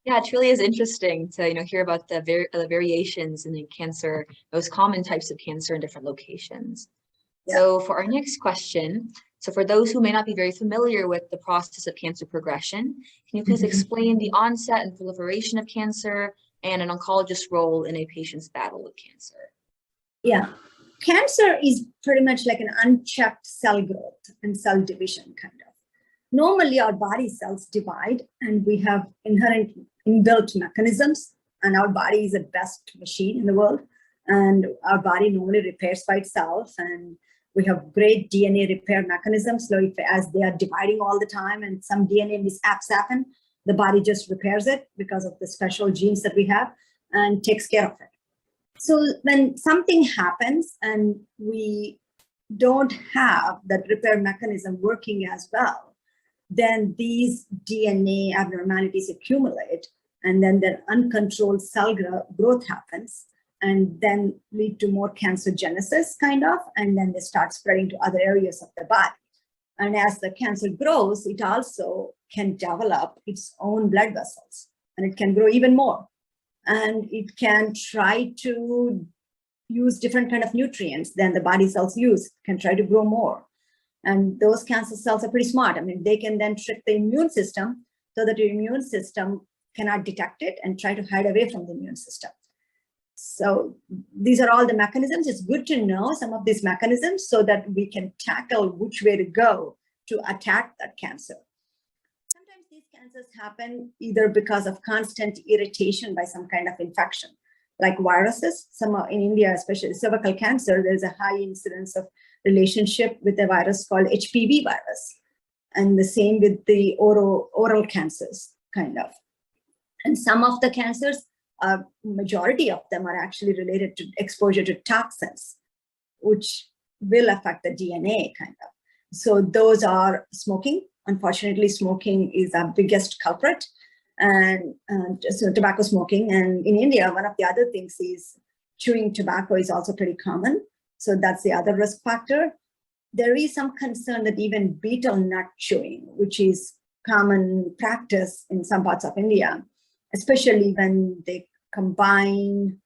Yeah, it really is interesting to hear about the variations in the cancer, those common types of cancer in different locations. Yeah. So for our next question, so for those who may not be very familiar with the process of cancer progression, can you please explain the onset and proliferation of cancer and an oncologist's role in a patient's battle with cancer? Yeah, cancer is pretty much like an unchecked cell growth and cell division kind of. Normally our body cells divide and we have inherent inbuilt mechanisms, and our body is the best machine in the world, and our body normally repairs by itself, and we have great DNA repair mechanisms. So if as they are dividing all the time and some DNA mishaps happen, the body just repairs it because of the special genes that we have and takes care of it. So when something happens and we don't have that repair mechanism working as well, then these DNA abnormalities accumulate, and then their uncontrolled cell growth happens, and then lead to more cancerogenesis kind of, and then they start spreading to other areas of the body. And as the cancer grows, it also can develop its own blood vessels, and it can grow even more. And it can try to use different kind of nutrients than the body cells use, can try to grow more. And those cancer cells are pretty smart. I mean, they can then trick the immune system so that your immune system cannot detect it and try to hide away from the immune system. So these are all the mechanisms. It's good to know some of these mechanisms so that we can tackle which way to go to attack that cancer. Sometimes these cancers happen either because of constant irritation by some kind of infection, like viruses. Some are in India, especially cervical cancer, there's a high incidence of relationship with a virus called HPV virus. And the same with the oral cancers, kind of. And some of the cancers, majority of them are actually related to exposure to toxins, which will affect the DNA, kind of. So those are smoking. Unfortunately, smoking is our biggest culprit. And so tobacco smoking. And in India, one of the other things is chewing tobacco is also pretty common. So that's the other risk factor. There is some concern that even betel nut chewing, which is common practice in some parts of India, especially when they combine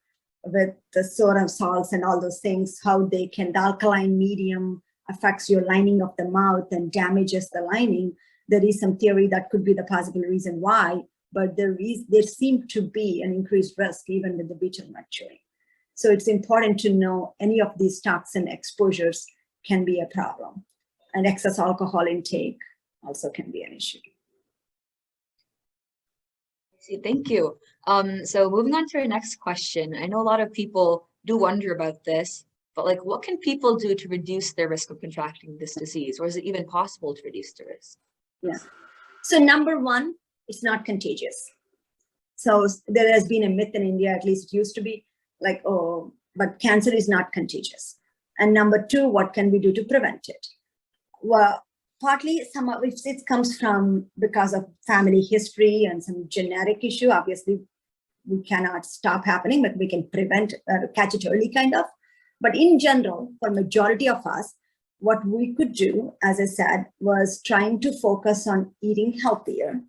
with the soda salts and all those things, how the alkaline medium affects your lining of the mouth and damages the lining. There is some theory that could be the possible reason why, but there seemed to be an increased risk even with the betel nut chewing. So it's important to know any of these toxin exposures can be a problem, and excess alcohol intake also can be an issue. Thank you. So moving on to our next question. I know a lot of people do wonder about this, but like, what can people do to reduce their risk of contracting this disease? Or is it even possible to reduce the risk? Yeah. So number one, it's not contagious. So there has been a myth in India, at least it used to be, like, oh, but cancer is not contagious. And number two, what can we do to prevent it? Well, partly some of it comes from because of family history and some genetic issue. Obviously, we cannot stop happening, but we can prevent, catch it early kind of. But in general, for majority of us, what we could do, as I said, was trying to focus on eating healthier,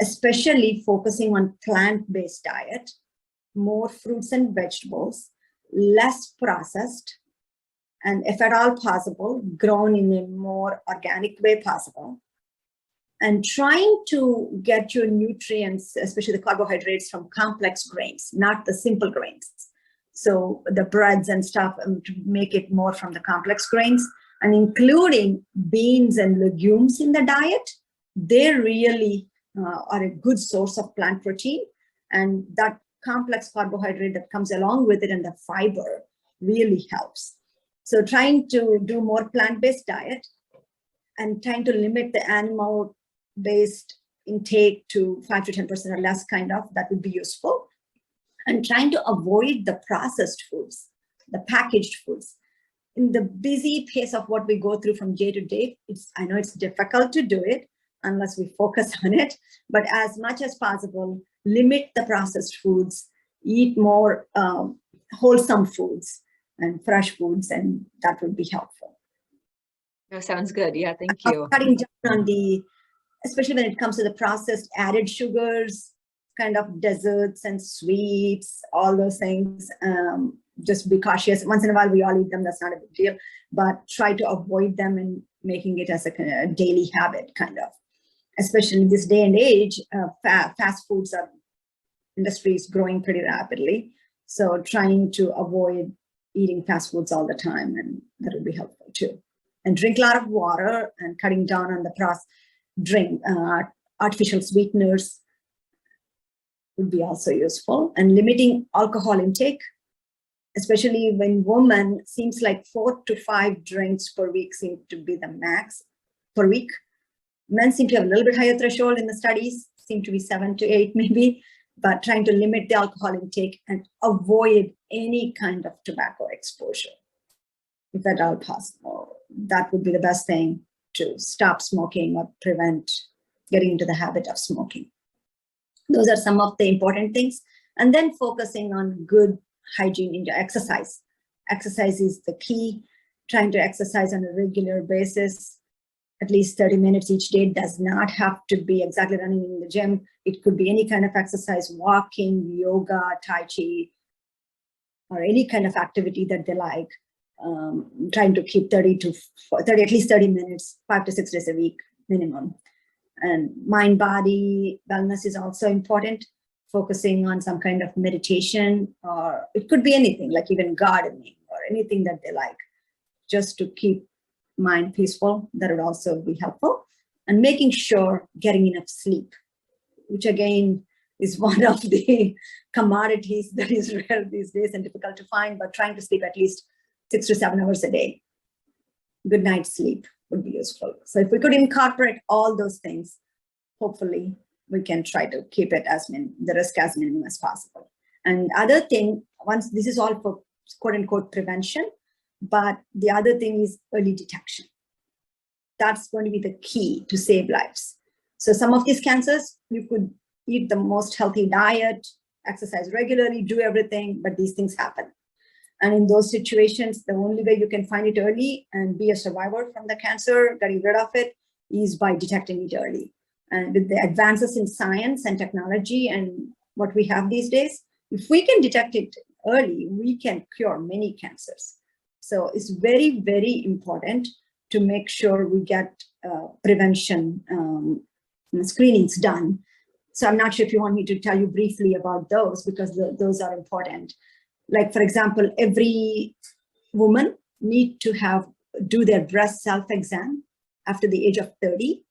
especially focusing on plant-based diet, more fruits and vegetables, less processed, and if at all possible, grown in a more organic way possible. And trying to get your nutrients, especially the carbohydrates, from complex grains, not the simple grains. So the breads and stuff, to make it more from the complex grains, and including beans and legumes in the diet. They really are a good source of plant protein, and that complex carbohydrate that comes along with it and the fiber really helps. So trying to do more plant-based diet and trying to limit the animal-based intake to 5 to 10% or less kind of, that would be useful. And trying to avoid the processed foods, the packaged foods. In the busy pace of what we go through from day to day, I know it's difficult to do it unless we focus on it, but as much as possible, limit the processed foods, eat more wholesome foods and fresh foods, and that would be helpful. That sounds good. Yeah, thank you. Cutting down on especially when it comes to the processed added sugars, kind of desserts and sweets, all those things. Just be cautious. Once in a while, we all eat them. That's not a big deal, but try to avoid them and making it as a kind of daily habit, kind of. Especially in this day and age, fast foods industry is growing pretty rapidly. So trying to avoid eating fast foods all the time, and that would be helpful too. And drink a lot of water and cutting down on the artificial sweeteners would be also useful, and limiting alcohol intake, especially when women, seems like 4 to 5 drinks per week seem to be the max per week. Men seem to have a little bit higher threshold in the studies, seem to be 7 to 8 maybe, but trying to limit the alcohol intake and avoid any kind of tobacco exposure, if at all possible. That would be the best thing to stop smoking or prevent getting into the habit of smoking. Those are some of the important things. And then focusing on good hygiene in your exercise. Exercise is the key. Trying to exercise on a regular basis, at least 30 minutes each day. Does not have to be exactly running in the gym. It could be any kind of exercise, walking, yoga, Tai Chi, or any kind of activity that they like. Trying to keep at least 30 minutes, 5 to 6 days a week minimum. And mind-body wellness is also important, focusing on some kind of meditation, or it could be anything, like even gardening or anything that they like, just to keep mind peaceful. That would also be helpful. And making sure getting enough sleep, which again is one of the commodities that is rare these days and difficult to find, but trying to sleep at least 6 to 7 hours a day. Good night's sleep would be useful. So if we could incorporate all those things, hopefully we can try to keep it the risk as minimum as possible. And other thing, once this is all for quote unquote prevention, but the other thing is early detection. That's going to be the key to save lives. So some of these cancers, you could eat the most healthy diet, exercise regularly, do everything, but these things happen. And in those situations, the only way you can find it early and be a survivor from the cancer, getting rid of it, is by detecting it early. And with the advances in science and technology and what we have these days, if we can detect it early, we can cure many cancers. So it's very, very important to make sure we get prevention screenings done. So I'm not sure if you want me to tell you briefly about those, because those are important. Like, for example, every woman need to do their breast self-exam after the age of 30.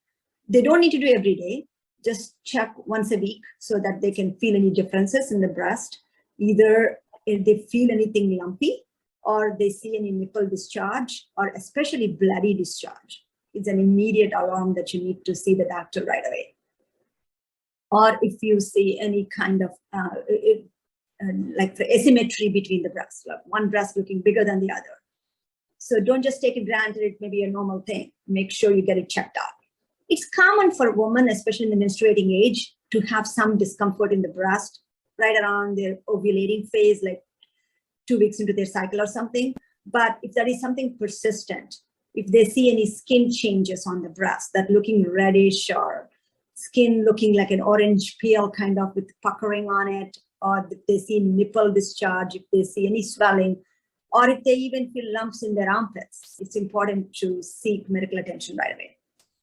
They don't need to do every day, just check once a week so that they can feel any differences in the breast. Either if they feel anything lumpy, or they see any nipple discharge, or especially bloody discharge. It's an immediate alarm that you need to see the doctor right away. Or if you see any kind of like the asymmetry between the breasts, like one breast looking bigger than the other. So don't just take it granted it may be a normal thing. Make sure you get it checked out. It's common for women, especially in the menstruating age, to have some discomfort in the breast right around their ovulating phase, like 2 weeks into their cycle or something. But if that is something persistent, if they see any skin changes on the breast, that looking reddish or skin looking like an orange peel kind of with puckering on it, or if they see nipple discharge, if they see any swelling, or if they even feel lumps in their armpits, it's important to seek medical attention right away.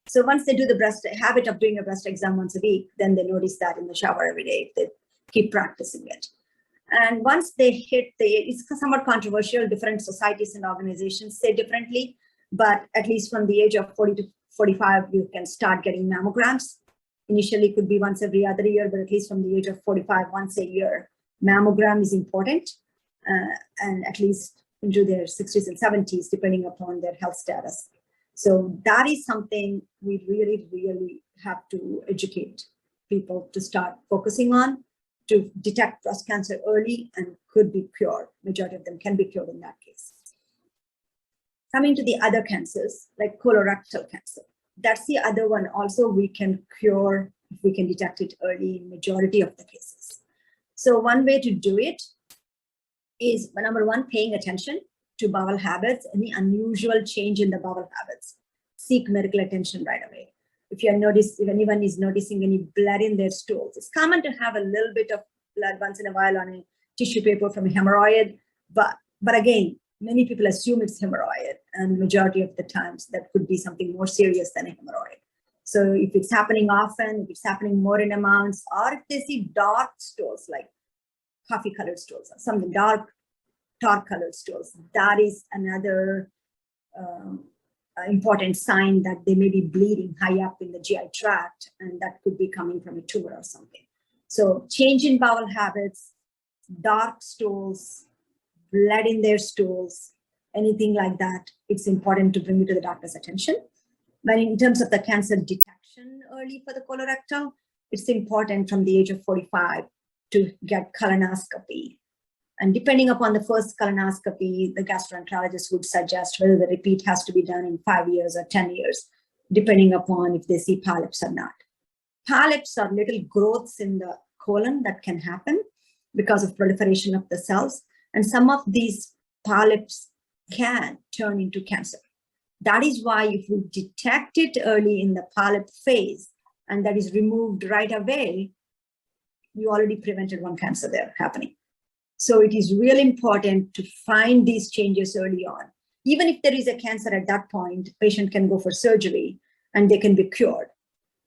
So once they do the habit of doing a breast exam once a week, then they notice that in the shower every day if they keep practicing it. And once they hit it's somewhat controversial, different societies and organizations say differently, but at least from the age of 40 to 45, you can start getting mammograms. Initially, it could be once every other year, but at least from the age of 45, once a year. Mammogram is important, and at least into their 60s and 70s, depending upon their health status. So that is something we really, really have to educate people to start focusing on, to detect breast cancer early and could be cured. Majority of them can be cured in that case. Coming to the other cancers, like colorectal cancer, that's the other one also we can cure if we can detect it early in majority of the cases. So one way to do it is, number one, paying attention to bowel habits, any unusual change in the bowel habits. Seek medical attention right away. If anyone is noticing any blood in their stools, it's common to have a little bit of blood once in a while on a tissue paper from a hemorrhoid, but again, many people assume it's hemorrhoid, and majority of the times that could be something more serious than a hemorrhoid. So if it's happening often, if it's happening more in amounts, or if they see dark stools like coffee colored stools or something dark colored stools, that is another important sign that they may be bleeding high up in the GI tract, and that could be coming from a tumor or something. So change in bowel habits, dark stools, blood in their stools, anything like that, it's important to bring it to the doctor's attention. But in terms of the cancer detection early for the colorectal, it's important from the age of 45 to get colonoscopy. And depending upon the first colonoscopy, the gastroenterologist would suggest whether the repeat has to be done in 5 years or 10 years, depending upon if they see polyps or not. Polyps are little growths in the colon that can happen because of proliferation of the cells. And some of these polyps can turn into cancer. That is why if we detect it early in the polyp phase and that is removed right away, you already prevented one cancer there happening. So it is really important to find these changes early on. Even if there is a cancer at that point, patient can go for surgery and they can be cured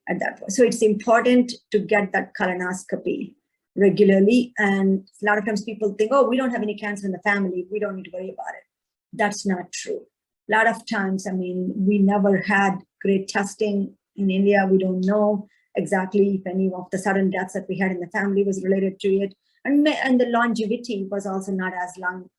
at that point. So it's important to get that colonoscopy regularly. And a lot of times people think, oh, we don't have any cancer in the family, we don't need to worry about it. That's not true. A lot of times, I mean, we never had great testing in India. We don't know exactly if any of the sudden deaths that we had in the family was related to it. And the longevity was also not as long,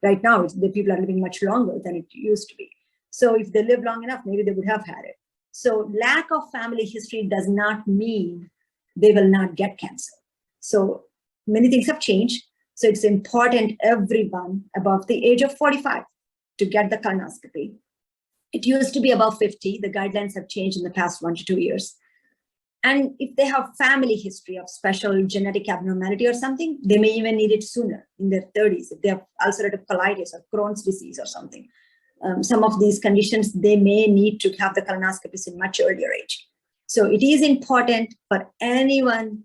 right now, the people are living much longer than it used to be. So if they live long enough, maybe they would have had it. So lack of family history does not mean they will not get cancer. So many things have changed. So it's important everyone above the age of 45 to get the colonoscopy. It used to be above 50. The guidelines have changed in the past 1 to 2 years. And if they have family history of special genetic abnormality or something, they may even need it sooner in their 30s. If they have ulcerative colitis or Crohn's disease or something, some of these conditions, they may need to have the colonoscopies in much earlier age. So it is important for anyone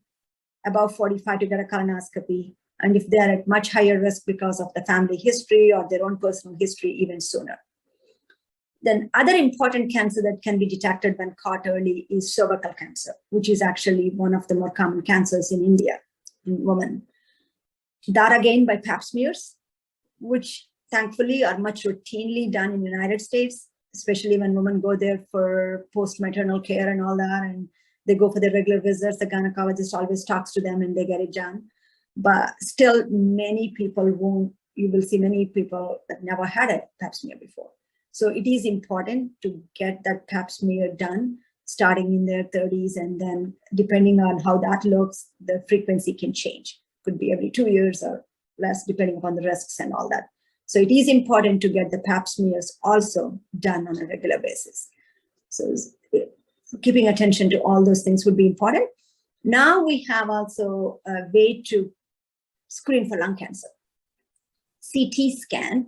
above 45 to get a colonoscopy. And if they're at much higher risk because of the family history or their own personal history, even sooner. Then other important cancer that can be detected when caught early is cervical cancer, which is actually one of the more common cancers in India in women. That again by pap smears, which thankfully are much routinely done in the United States, especially when women go there for post-maternal care and all that, and they go for their regular visits. The gynecologist always talks to them and they get it done. But still many people won't, you will see many people that never had a pap smear before. So it is important to get that pap smear done starting in their 30s, and then depending on how that looks, the frequency can change. Could be every 2 years or less, depending upon the risks and all that. So it is important to get the pap smears also done on a regular basis. So keeping attention to all those things would be important. Now we have also a way to screen for lung cancer. CT scan.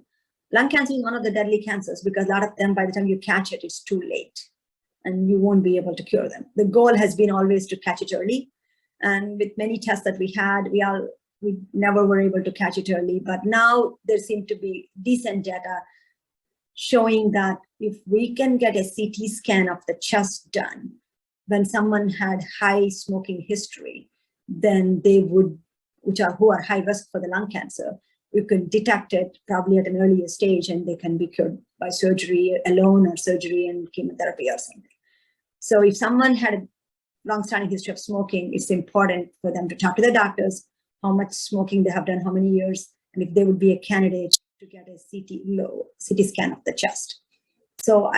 Lung cancer is one of the deadly cancers because a lot of them, by the time you catch it, it's too late and you won't be able to cure them. The goal has been always to catch it early. And with many tests that we had, we never were able to catch it early. But now there seem to be decent data showing that if we can get a CT scan of the chest done when someone had high smoking history, then they would, who are high risk for the lung cancer, we could detect it probably at an earlier stage and they can be cured by surgery alone or surgery and chemotherapy or something. So if someone had a long-standing history of smoking, it's important for them to talk to their doctors how much smoking they have done, how many years, and if they would be a candidate to get a CT scan of the chest. So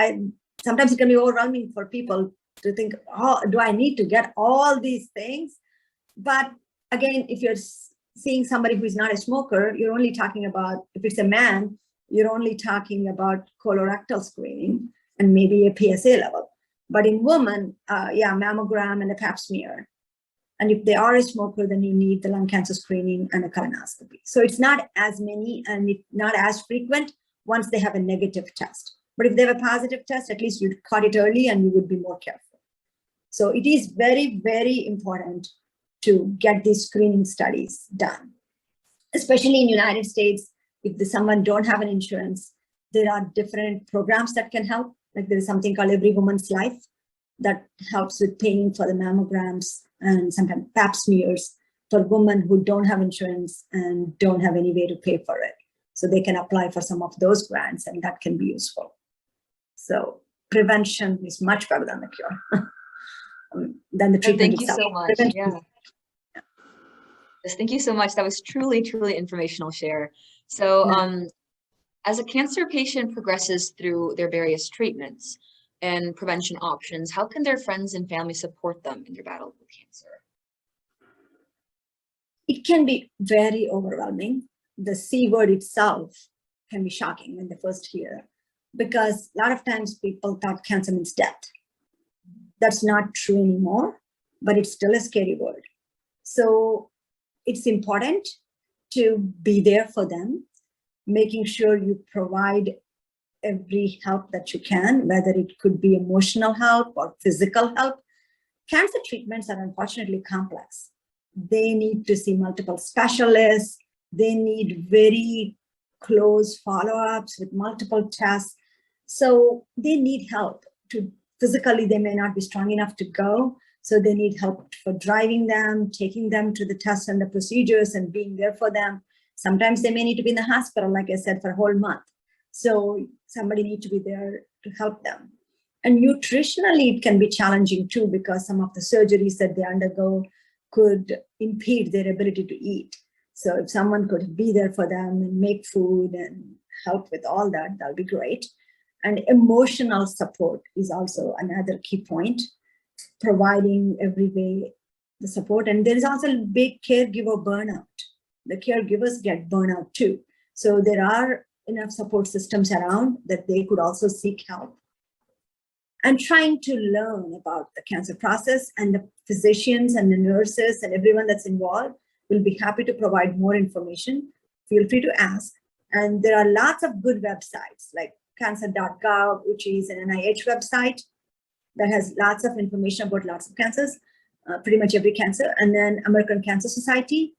sometimes it can be overwhelming for people to think, oh, do I need to get all these things? But again, if you're seeing somebody who is not a smoker, you're only talking about, if it's a man, you're only talking about colorectal screening and maybe a PSA level. But in women, mammogram and a pap smear. And if they are a smoker, then you need the lung cancer screening and a colonoscopy. So it's not as many and it's not as frequent once they have a negative test. But if they have a positive test, at least you caught it early and you would be more careful. So it is very, very important to get these screening studies done. Especially in the United States, if someone don't have an insurance, there are different programs that can help. Like there is something called Every Woman's Life that helps with paying for the mammograms and sometimes pap smears for women who don't have insurance and don't have any way to pay for it. So they can apply for some of those grants and that can be useful. So prevention is much better than the cure, than the treatment Thank you itself. so much. Prevention. Yes, thank you so much. That was truly, truly informational share. So as a cancer patient progresses through their various treatments and prevention options, how can their friends and family support them in their battle with cancer? It can be very overwhelming. The C word itself can be shocking when they first hear, because a lot of times people thought cancer means death. That's not true anymore, but it's still a scary word. So it's important to be there for them, making sure you provide every help that you can, whether it could be emotional help or physical help. Cancer treatments are unfortunately complex. They need to see multiple specialists. They need very close follow-ups with multiple tests. So they need help. Physically, they may not be strong enough to go. So they need help for driving them, taking them to the tests and the procedures and being there for them. Sometimes they may need to be in the hospital, like I said, for a whole month. So somebody needs to be there to help them. And nutritionally, it can be challenging too, because some of the surgeries that they undergo could impede their ability to eat. So if someone could be there for them and make food and help with all that, that'll be great. And emotional support is also another key point, providing every way the support. And there is also big caregiver burnout. The caregivers get burnout too. So there are enough support systems around that they could also seek help. And trying to learn about the cancer process, and the physicians and the nurses and everyone that's involved will be happy to provide more information. Feel free to ask. And there are lots of good websites like cancer.gov, which is an NIH website that has lots of information about lots of cancers, pretty much every cancer. And then American Cancer Society,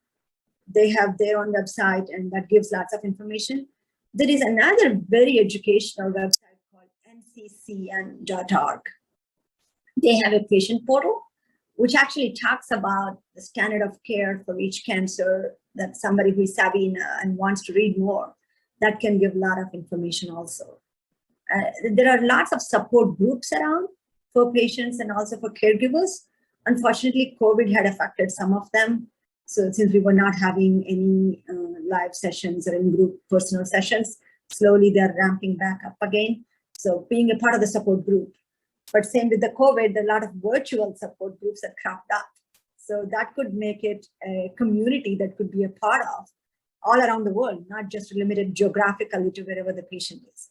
they have their own website and that gives lots of information. There is another very educational website called nccn.org. They have a patient portal, which actually talks about the standard of care for each cancer, that somebody who is savvy and wants to read more, that can give a lot of information also. There are lots of support groups around for patients and also for caregivers. Unfortunately, COVID had affected some of them. So since we were not having any live sessions or in-group personal sessions, slowly they're ramping back up again. So being a part of the support group. But same with the COVID, a lot of virtual support groups that cropped up. So that could make it a community that could be a part of all around the world, not just limited geographically to wherever the patient is.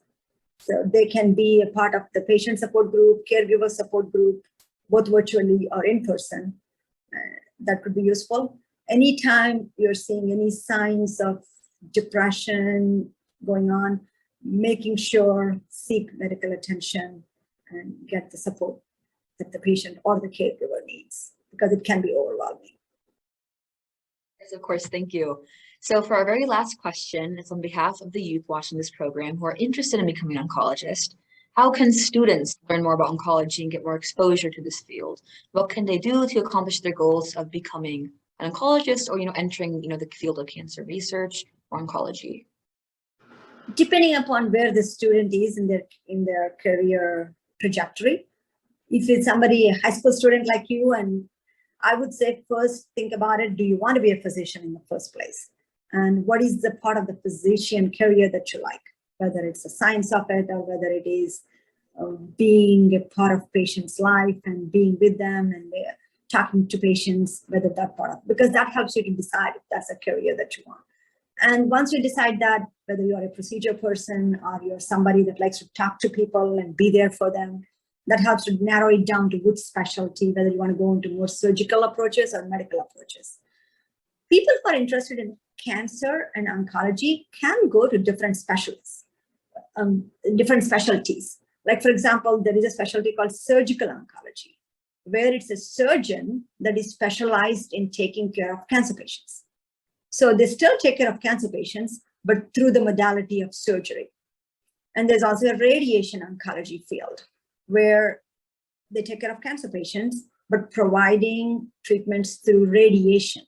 So they can be a part of the patient support group, caregiver support group, both virtually or in person. That could be useful. Anytime you're seeing any signs of depression going on, making sure seek medical attention and get the support that the patient or the caregiver needs, because it can be overwhelming. Yes, of course, thank you. So for our very last question, it's on behalf of the youth watching this program who are interested in becoming an oncologist. How can students learn more about oncology and get more exposure to this field? What can they do to accomplish their goals of becoming an oncologist or, entering, the field of cancer research or oncology? Depending upon where the student is in their career trajectory. If it's somebody, a high school student like you, and I would say first think about it. Do you want to be a physician in the first place? And what is the part of the physician career that you like? Whether it's the science of it or whether it is being a part of patients' life and being with them and talking to patients, whether that part of, because that helps you to decide if that's a career that you want. And once you decide that, whether you're a procedure person or you're somebody that likes to talk to people and be there for them, that helps to narrow it down to which specialty, whether you want to go into more surgical approaches or medical approaches. People who are interested in cancer and oncology can go to different specialists, different specialties. Like, for example, there is a specialty called surgical oncology, where it's a surgeon that is specialized in taking care of cancer patients. So they still take care of cancer patients, but through the modality of surgery. And there's also a radiation oncology field where they take care of cancer patients, but providing treatments through radiation.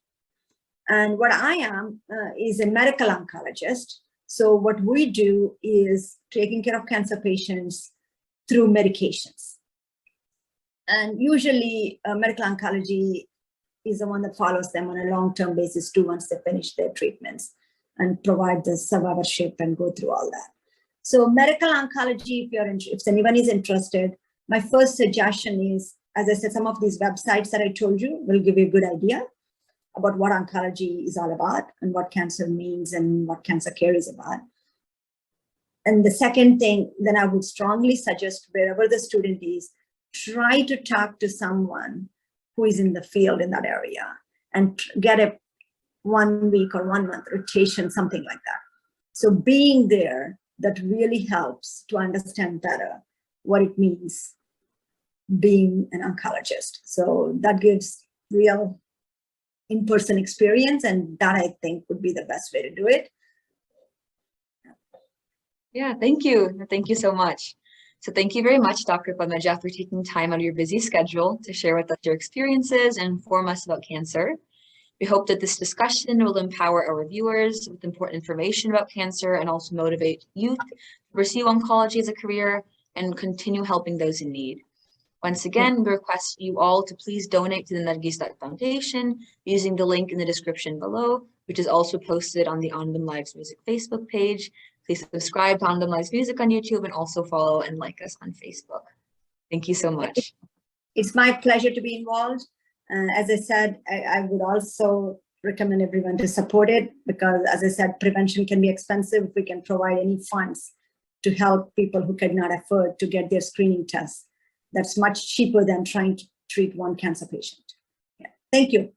And what I am is a medical oncologist. So what we do is taking care of cancer patients through medications. And usually medical oncology is the one that follows them on a long-term basis too, once they finish their treatments and provide the survivorship and go through all that. So medical oncology, if anyone is interested, my first suggestion is, as I said, some of these websites that I told you will give you a good idea about what oncology is all about and what cancer means and what cancer care is about. And the second thing, then I would strongly suggest wherever the student is, try to talk to someone who is in the field in that area and get a 1 week or 1 month rotation, something like that. So being there, that really helps to understand better what it means being an oncologist. So that gives real in-person experience, and that I think would be the best way to do it. Yeah, thank you. Thank you so much. So thank you very much, Dr. Padmaja, for taking time out of your busy schedule to share with us your experiences and inform us about cancer. We hope that this discussion will empower our viewers with important information about cancer and also motivate youth to pursue oncology as a career and continue helping those in need. Once again, we request you all to please donate to the Nargis Dutt Foundation using the link in the description below, which is also posted on the Anandam Lives Music Facebook page. Please subscribe to Anandam Lives Music on YouTube and also follow and like us on Facebook. Thank you so much. It's my pleasure to be involved. As I said, I would also recommend everyone to support it because, as I said, prevention can be expensive. If we can provide any funds to help people who cannot afford to get their screening tests, that's much cheaper than trying to treat one cancer patient. Yeah. Thank you.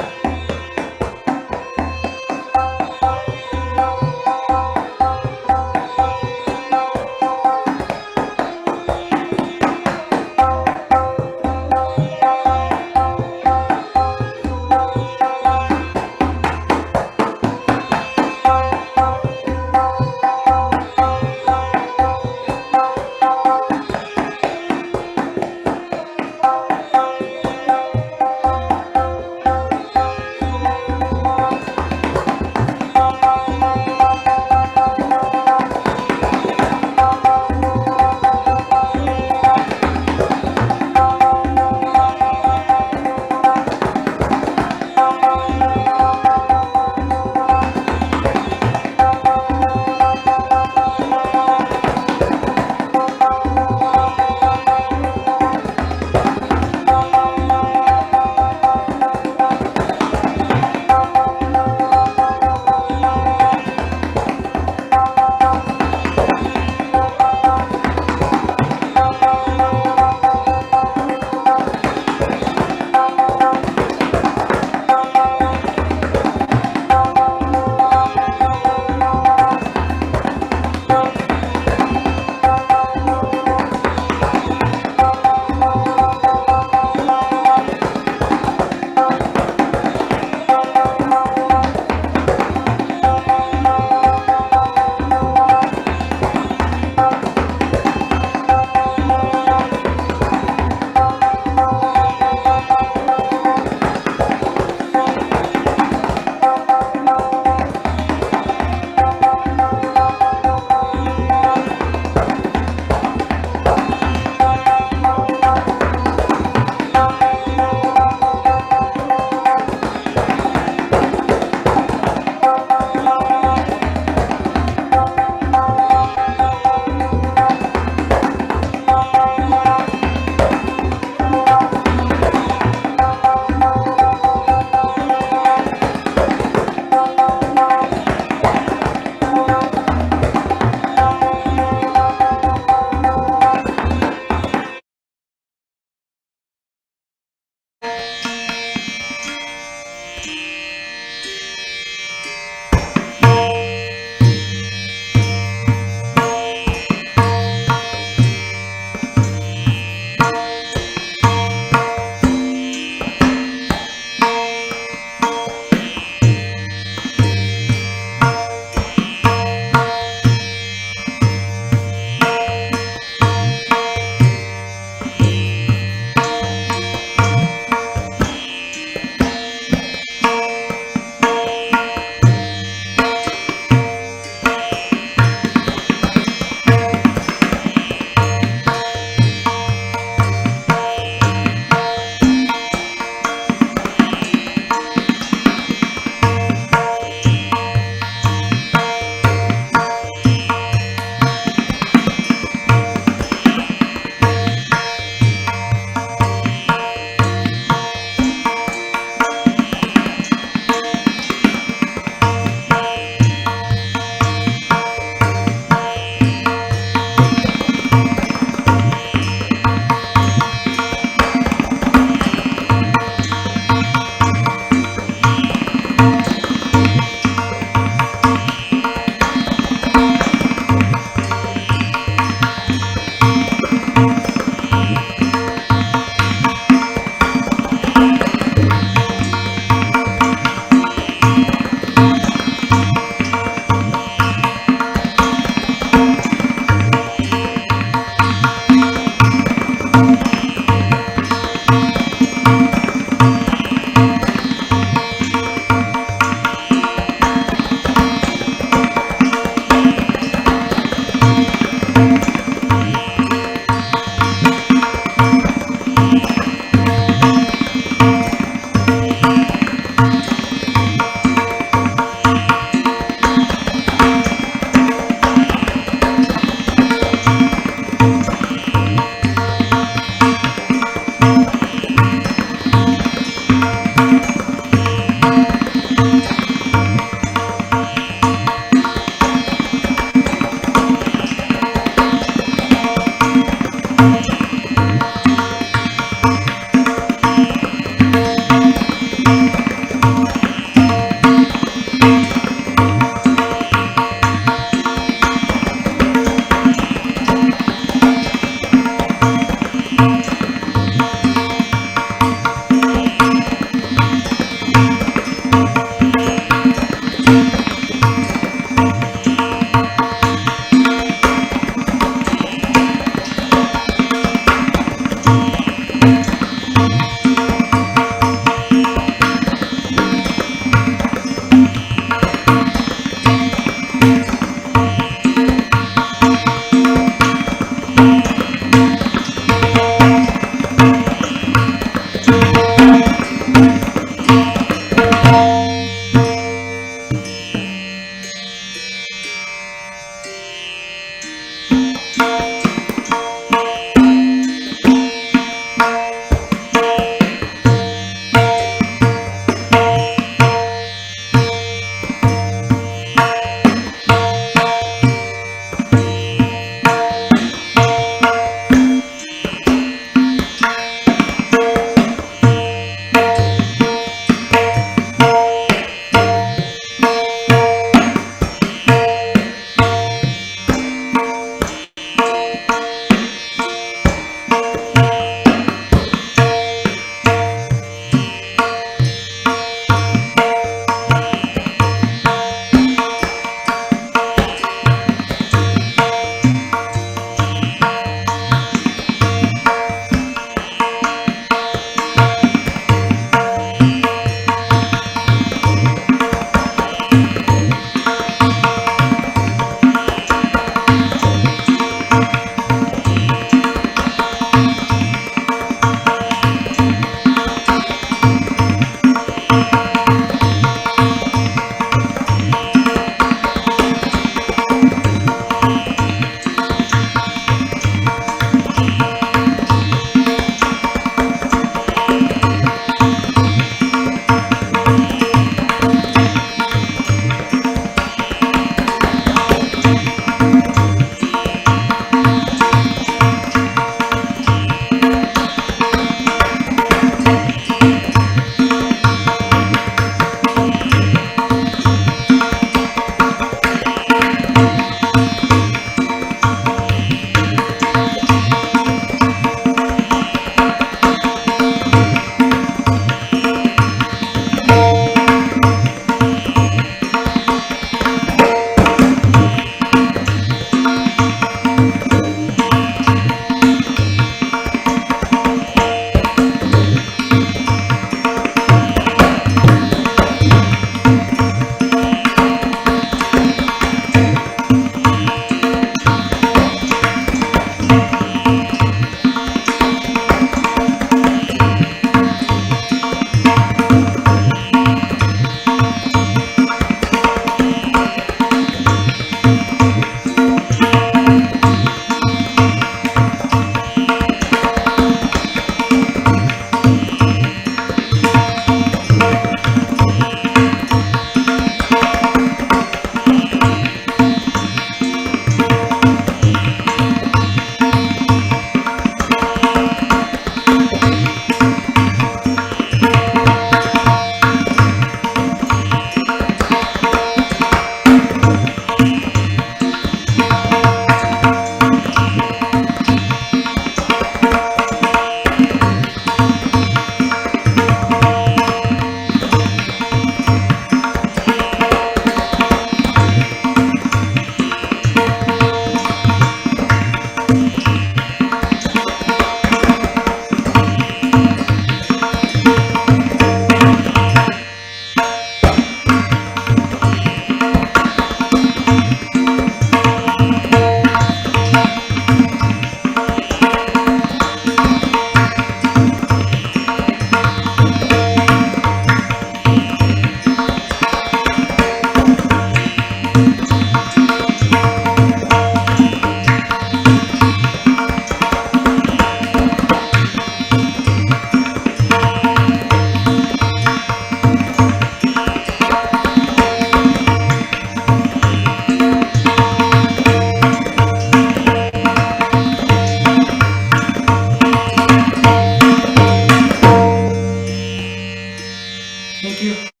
Thank you.